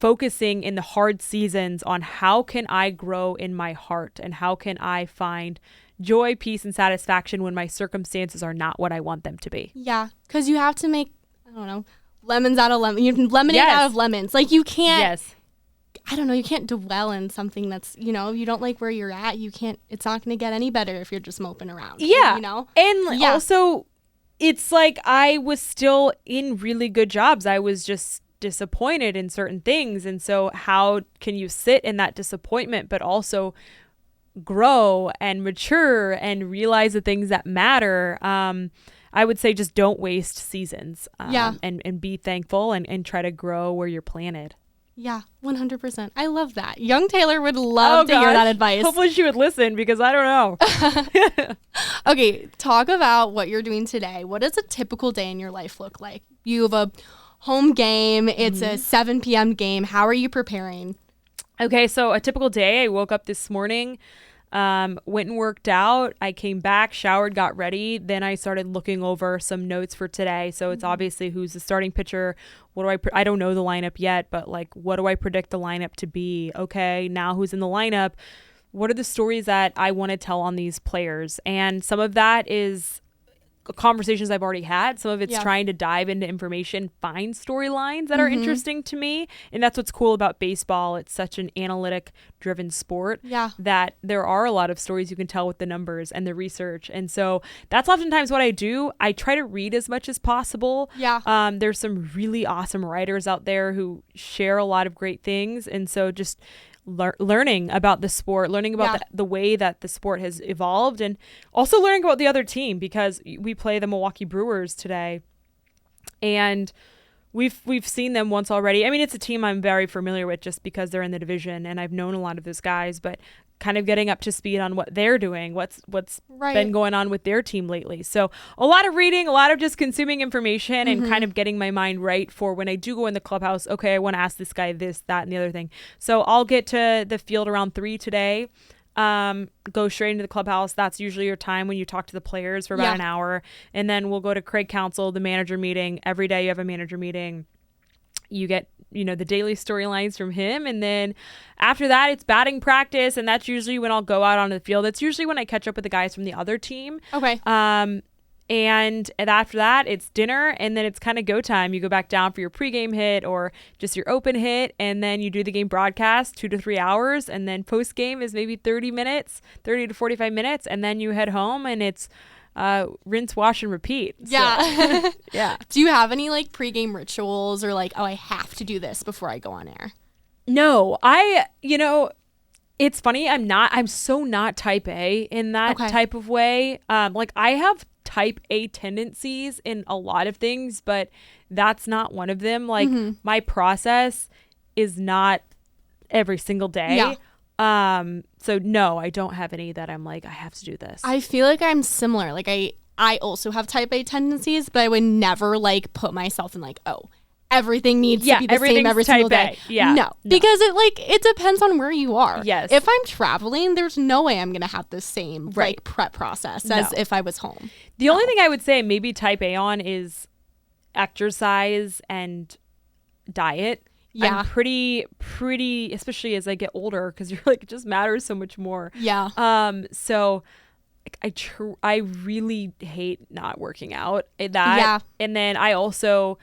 focusing in the hard seasons on how can I grow in my heart and how can I find joy, peace, and satisfaction when my circumstances are not what I want them to be. Yeah, because you have to make, I don't know, lemons out of lemon. You can lemonade out of lemons. Like, you can't. Yes. I don't know, you can't dwell in something that's, you know, you don't like where you're at. You can't, it's not going to get any better if you're just moping around. Yeah. You know? And also, it's like I was still in really good jobs. I was just disappointed in certain things. And so how can you sit in that disappointment, but also grow and mature and realize the things that matter? I would say just don't waste seasons and be thankful and try to grow where you're planted. Yeah, 100%. I love that. Young Taylor would love to hear that advice. Hopefully she would listen because I don't know. Okay, talk about what you're doing today. What does a typical day in your life look like? You have a home game. It's a 7 p.m. game. How are you preparing? Okay, so a typical day, I woke up this morning, went and worked out. I came back, showered, got ready. Then I started looking over some notes for today. So it's obviously who's the starting pitcher. What do I don't know the lineup yet, but like, what do I predict the lineup to be? Okay, now who's in the lineup? What are the stories that I want to tell on these players? And some of that is conversations I've already had. Some of it's trying to dive into information, find storylines that are interesting to me. And that's what's cool about baseball. It's such an analytic driven sport that there are a lot of stories you can tell with the numbers and the research. And so that's oftentimes what I do. I try to read as much as possible. There's some really awesome writers out there who share a lot of great things. And so just learning about the sport, learning about the way that the sport has evolved, and also learning about the other team, because we play the Milwaukee Brewers today, and we've seen them once already. I mean, it's a team I'm very familiar with just because they're in the division, and I've known a lot of those guys, but kind of getting up to speed on what they're doing, what's been going on with their team lately. So a lot of reading, a lot of just consuming information and kind of getting my mind right for when I do go in the clubhouse. Okay, I want to ask this guy this, that, and the other thing. So I'll get to the field around 3 today, go straight into the clubhouse. That's usually your time when you talk to the players for about an hour. And then we'll go to Craig Council, the manager meeting. Every day you have a manager meeting. You get, the daily storylines from him. And then after that, it's batting practice. And that's usually when I'll go out onto the field. That's usually when I catch up with the guys from the other team. Okay. And after that, it's dinner. And then it's kind of go time. You go back down for your pregame hit or just your open hit. And then you do the game broadcast 2 to 3 hours. And then post game is maybe 30 to 45 minutes. And then you head home and it's rinse, wash, and repeat. Yeah. So, yeah. Do you have any like pregame rituals or like, oh, I have to do this before I go on air? No, it's funny. I'm so not type A in that type of way. Like I have type A tendencies in a lot of things, but that's not one of them. Like my process is not every single day. Yeah. So no, I don't have any that I'm like, I have to do this. I feel like I'm similar. Like I also have type A tendencies, but I would never like put myself in like, oh, everything needs to be the same every single day. Yeah. No, because it depends on where you are. Yes. If I'm traveling, there's no way I'm going to have the same like prep process as if I was home. The only thing I would say maybe type A on is exercise and diet. Yeah. I'm pretty, especially as I get older, because you're like, it just matters so much more. Yeah. So I really hate not working out. And then I also,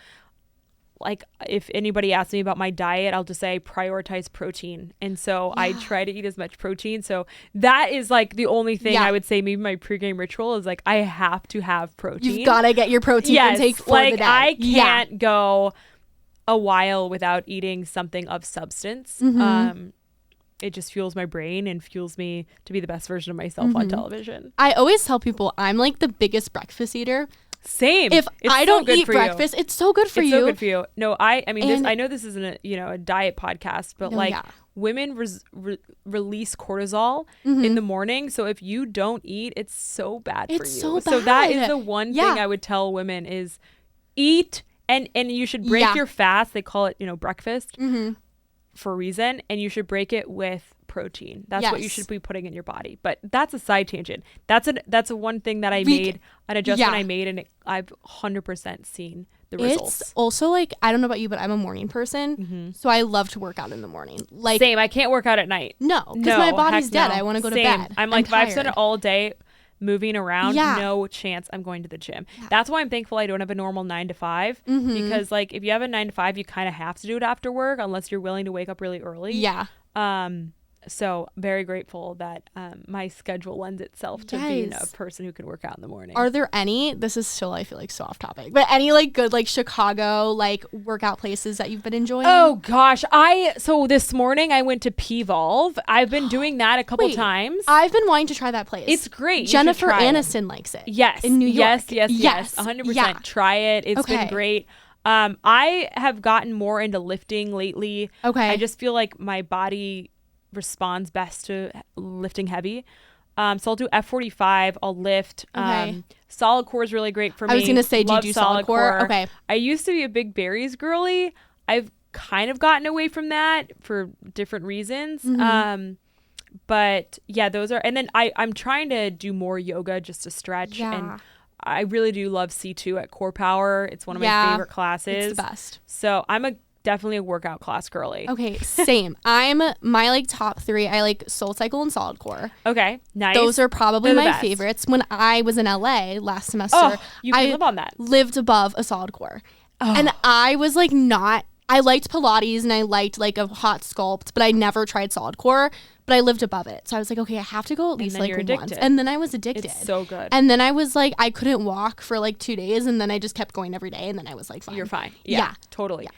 like, if anybody asks me about my diet, I'll just say I prioritize protein. And so I try to eat as much protein. So that is like the only thing I would say maybe my pregame ritual is like, I have to have protein. You've got to get your protein intake for the day. I can't go a while without eating something of substance. It just fuels my brain and fuels me to be the best version of myself on television. I always tell people I'm like the biggest breakfast eater. Same. If I don't eat breakfast, it's so good for you. It's so good for you. No, I mean, I know this isn't a diet podcast, but women release cortisol in the morning. So if you don't eat, it's so bad for you. It's so bad. So that is the one thing I would tell women is eat. And you should break your fast. They call it, breakfast for a reason, and you should break it with protein. That's what you should be putting in your body. But that's a side tangent. That's a one thing that I made, an adjustment I made, and I've 100% seen the results. It's also like, I don't know about you, but I'm a morning person, so I love to work out in the morning. Like, same. I can't work out at night. No, because my body's dead. I want to go to bed. I'm like, if I've spent it all day moving around, no chance I'm going to the gym. That's why I'm thankful I don't have a normal 9 to 5, because like if you have a 9 to 5, you kind of have to do it after work unless you're willing to wake up really early. So very grateful that my schedule lends itself to being a person who can work out in the morning. Are there any, this is still, I feel like, so off topic, but any like good like Chicago like workout places that you've been enjoying? Oh gosh, so this morning I went to P-Volve. I've been doing that a couple times. I've been wanting to try that place. It's great. Jennifer Aniston likes it. Yes. In New York. Yes. 100%. Yeah. Try it. It's been great. I have gotten more into lifting lately. Okay. I just feel like my body responds best to lifting heavy. So I'll do F45. I'll lift. Solid core is really great for me. I was going to say, do you do solid core? Okay. I used to be a big berries girly. I've kind of gotten away from that for different reasons. But yeah, those are, and then I'm trying to do more yoga just to stretch. And I really do love C2 at Core Power. It's one of my favorite classes. It's the best. So I'm definitely a workout class girly. Okay, same. I'm my like top 3. I like Soul Cycle and Solid Core. Okay, nice. Those are probably my favorites. When I was in LA last semester, you can live on that. Lived above a Solid Core, and I was like not. I liked Pilates and I liked like a hot sculpt, but I never tried Solid Core. But I lived above it, so I was like, okay, I have to go at least like once. And then I was addicted. It's so good. And then I was like, I couldn't walk for like 2 days, and then I just kept going every day, and then I was like, fine. You're fine. Yeah, totally.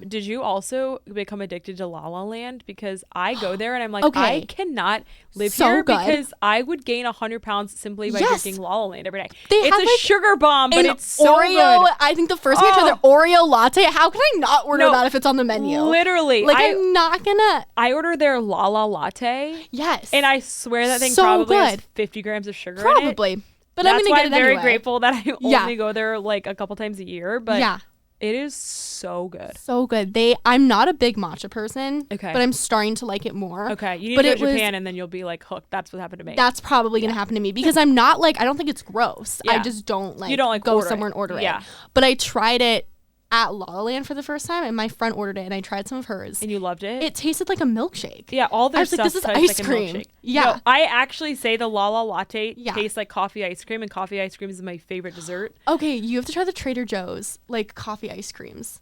Did you also become addicted to La La Land? Because I go there and I'm like, I cannot live here because I would gain 100 pounds simply by drinking La La Land every day. It's a sugar bomb, but it's so Oreo, good. I think the first time I tried the Oreo latte, how can I not order that if it's on the menu? Literally. Like, I'm not gonna. I ordered their La La latte. Yes. And I swear that thing probably has 50 grams of sugar in it. Probably. But I'm gonna get it anyway. Very grateful that I only go there like a couple times a year. But it is so good. So good. I'm not a big matcha person, but I'm starting to like it more. Okay. You need to go to Japan and then you'll be like hooked. That's what happened to me. That's probably going to happen to me because I'm not like, I don't think it's gross. I just don't like, go somewhere and order it. But I tried it at La La Land for the first time, and my friend ordered it, and I tried some of hers. And you loved it? It tasted like a milkshake. Yeah, all their stuff tastes like ice cream. Like a milkshake. Yeah. No, I actually say the La La latte tastes like coffee ice cream, and coffee ice cream is my favorite dessert. Okay, you have to try the Trader Joe's, like, coffee ice creams.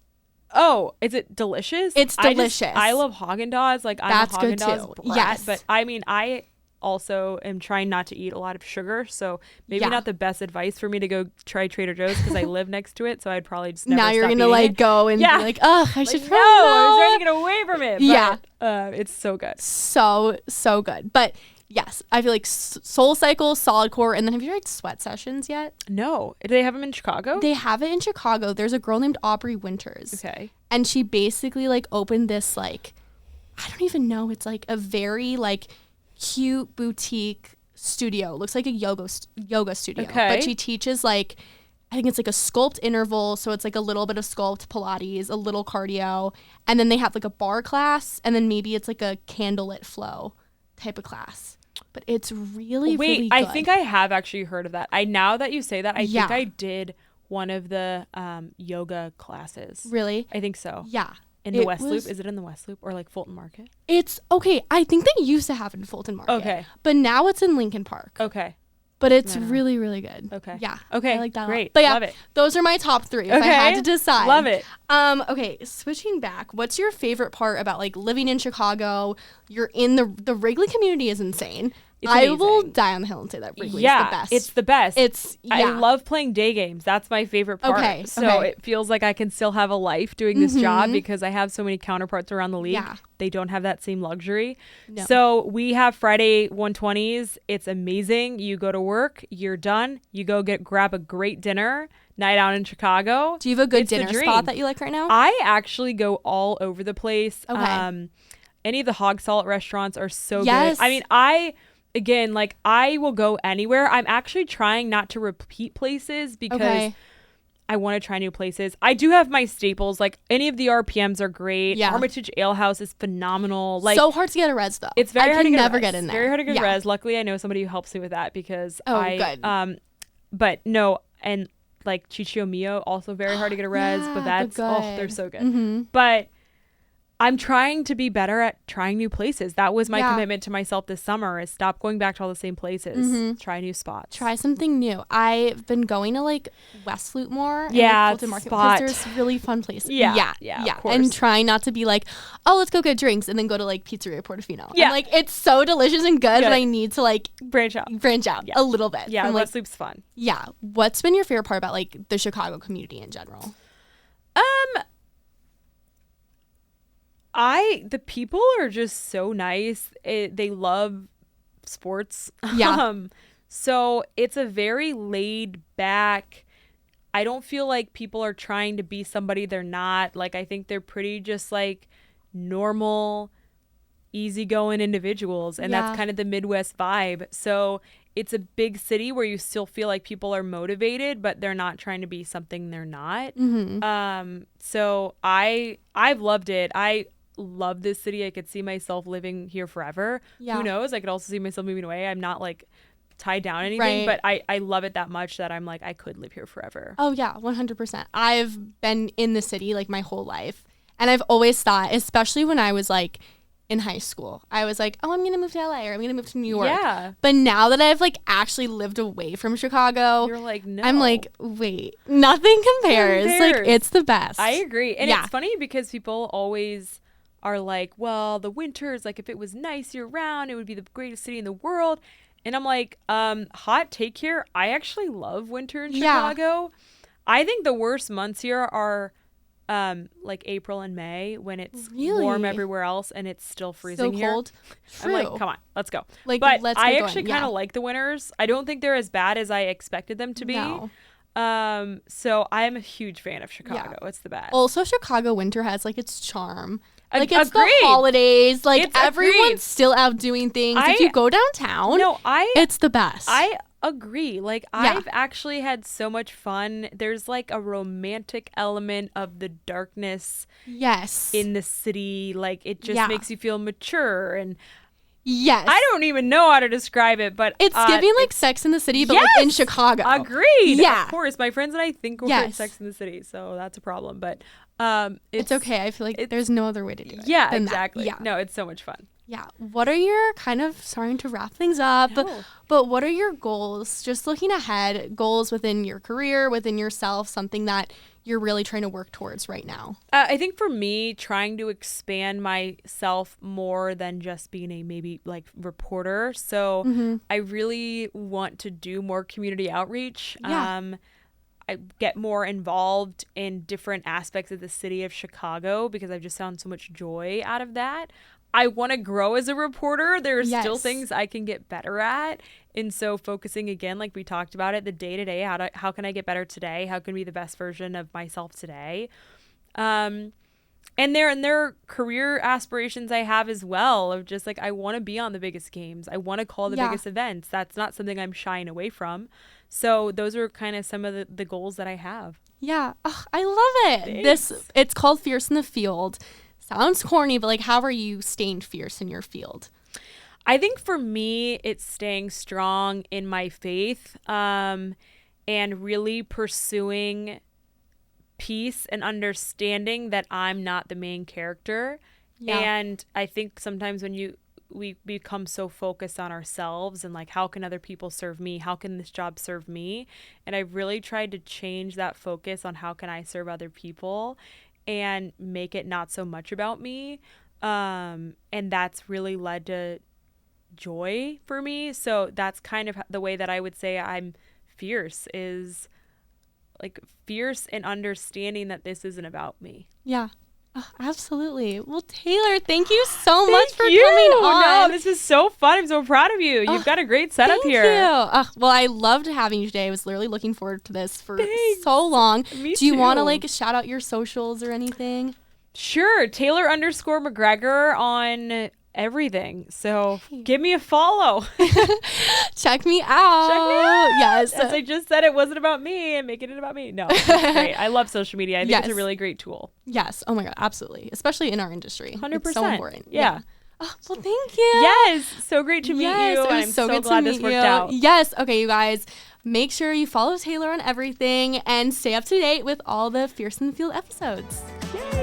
Oh, is it delicious? It's delicious. I love Haagen-Dazs. Like, I'm That's a Haagen-Dazs good too. brat. Yes. But, I mean, I also am trying not to eat a lot of sugar, so maybe not the best advice for me to go try Trader Joe's because I live next to it, so I'd probably just never now you're gonna stop like go and be like, oh, I should probably I was trying to get away from it. But, it's so good. So good. But yes, I feel like Soul Cycle, Solid Core, and then have you tried Sweat Sessions yet? No. Do they have them in Chicago? They have it in Chicago. There's a girl named Aubrey Winters. Okay. And she basically like opened this like, I don't even know, it's like a very like cute boutique studio. Looks like a yoga studio. Okay. But she teaches like, I think it's like a sculpt interval. So it's like a little bit of sculpt, Pilates, a little cardio. And then they have like a bar class. And then maybe it's like a candlelit flow type of class. But it's really, really good. I think I have actually heard of that. Now that you say that, I think I did one of the yoga classes. Really? I think so. Yeah. In the West Loop? Is it in the West Loop or like Fulton Market? It's okay. I think they used to have it in Fulton Market. Okay. But now it's in Lincoln Park. Okay. But it's really, really good. Okay. Yeah. Okay. I like that Great. But yeah, love it. Those are my top 3 if I had to decide. Love it. Okay, switching back. What's your favorite part about like living in Chicago? You're in the Wrigley community is insane. I will die on the hill and say that Wrigley is the best. It's the best. I love playing day games. That's my favorite part. Okay. So it feels like I can still have a life doing this job because I have so many counterparts around the league. Yeah. They don't have that same luxury. No. So we have Friday 120s. It's amazing. You go to work, you're done. You go grab a great dinner. Night out in Chicago. Do you have a good dinner spot that you like right now? I actually go all over the place. Okay. Any of the Hog Salt restaurants are so good. I mean, Again, like I will go anywhere. I'm actually trying not to repeat places because I want to try new places. I do have my staples. Like any of the RPMs are great. Yeah. Armitage Ale House is phenomenal. Like so hard to get a res though. It's very hard to get never a res. get in there. Very hard to get a res. Luckily, I know somebody who helps me with that because good. But no, and like Chichio Mio, also very hard to get a res. But that's they're so good. Mm-hmm. But I'm trying to be better at trying new places. That was my commitment to myself this summer, is stop going back to all the same places. Try new spots. Try something new. I've been going to like West Flute more. Yeah, and, like, Fulton Market, because there's really fun places. Yeah. Of course. And trying not to be like, oh, let's go get drinks and then go to like Pizzeria Portofino. Yeah. And, like, it's so delicious and good, but I need to like branch out a little bit. Yeah, from, West Loop's fun. Yeah. What's been your favorite part about like the Chicago community in general? The people are just so nice. They love sports. Yeah. So it's a very laid back. I don't feel like people are trying to be somebody they're not. Like, I think they're pretty just like normal, easygoing individuals. And that's kind of the Midwest vibe. So it's a big city where you still feel like people are motivated, but they're not trying to be something they're not. So I've loved it. I love this city. I could see myself living here forever. Who knows? I could also see myself moving away. I'm not like tied down anything, but I love it that much that I'm like, I could live here forever. Oh yeah, 100%. I've been in the city like my whole life, and I've always thought, especially when I was like in high school, I was like, oh, I'm gonna move to LA or I'm gonna move to New York. Yeah. But now that I've like actually lived away from Chicago, you're like, no. I'm like, wait, nothing compares. Like, it's the best. I agree. And it's funny because people always are like, well, the winters, like if it was nice year round, it would be the greatest city in the world. And I'm like, hot take here. I actually love winter in Chicago. I think the worst months here are like April and May, when it's warm everywhere else and it's still freezing here. So cold. True. I'm like, come on, let's go. Like, but let's I actually kind of like the winters. I don't think they're as bad as I expected them to be. No. So I'm a huge fan of Chicago. It's the best. Also, Chicago winter has like its charm. Like, it's agreed. The holidays. Like, it's everyone's agreed. still out doing things. If you go downtown, it's the best. I agree. Like, I've actually had so much fun. There's like a romantic element of the darkness in the city. Like, it just makes you feel mature. And I don't even know how to describe it, but it's giving like Sex in the City, but like in Chicago. Agreed. Yeah. Of course. My friends and I think we're at Sex in the City, so that's a problem. But it's okay. I feel like there's no other way to do it. Yeah, exactly. Yeah. No, it's so much fun. Yeah. What are your, kind of starting to wrap things up, but what are your goals? Just looking ahead, goals within your career, within yourself, something that you're really trying to work towards right now? I think for me, trying to expand myself more than just being a maybe like reporter. So I really want to do more community outreach. I get more involved in different aspects of the city of Chicago because I've just found so much joy out of that. I want to grow as a reporter. There are still things I can get better at. And so focusing again, like we talked about it, the day-to-day, how can I get better today? How can I be the best version of myself today? And there are career aspirations I have as well, of just like, I want to be on the biggest games. I want to call the biggest events. That's not something I'm shying away from. So those are kind of some of the goals that I have. Yeah. Oh, I love it. Thanks. It's called Fierce in the Field. Sounds corny, but like, how are you staying fierce in your field? I think for me, it's staying strong in my faith, and really pursuing peace and understanding that I'm not the main character. And I think sometimes when we become so focused on ourselves and like, how can other people serve me? How can this job serve me? And I've really tried to change that focus on how can I serve other people and make it not so much about me. And that's really led to joy for me. So that's kind of the way that I would say I'm fierce, is like fierce in understanding that this isn't about me. Yeah. Oh, absolutely. Well, Taylor, thank you so much for coming on. No, this is so fun. I'm so proud of you. You've got a great setup here. Thank you. Well, I loved having you today. I was literally looking forward to this for so long. Me Do you too. want to like shout out your socials or anything? Sure. Taylor _McGregor on everything. So give me a follow. Check me out. Yes. As I just said, it wasn't about me and making it about me. No, it's great. I love social media. I think it's a really great tool. Yes. Oh my God. Absolutely. Especially in our industry. 100%. It's so important. Yeah. Oh, well, thank you. Yes. So great to meet you. It was I'm so so good glad to meet this worked you. out. Yes. Okay, you guys. Make sure you follow Taylor on everything and stay up to date with all the Fierce in the Field episodes. Yay.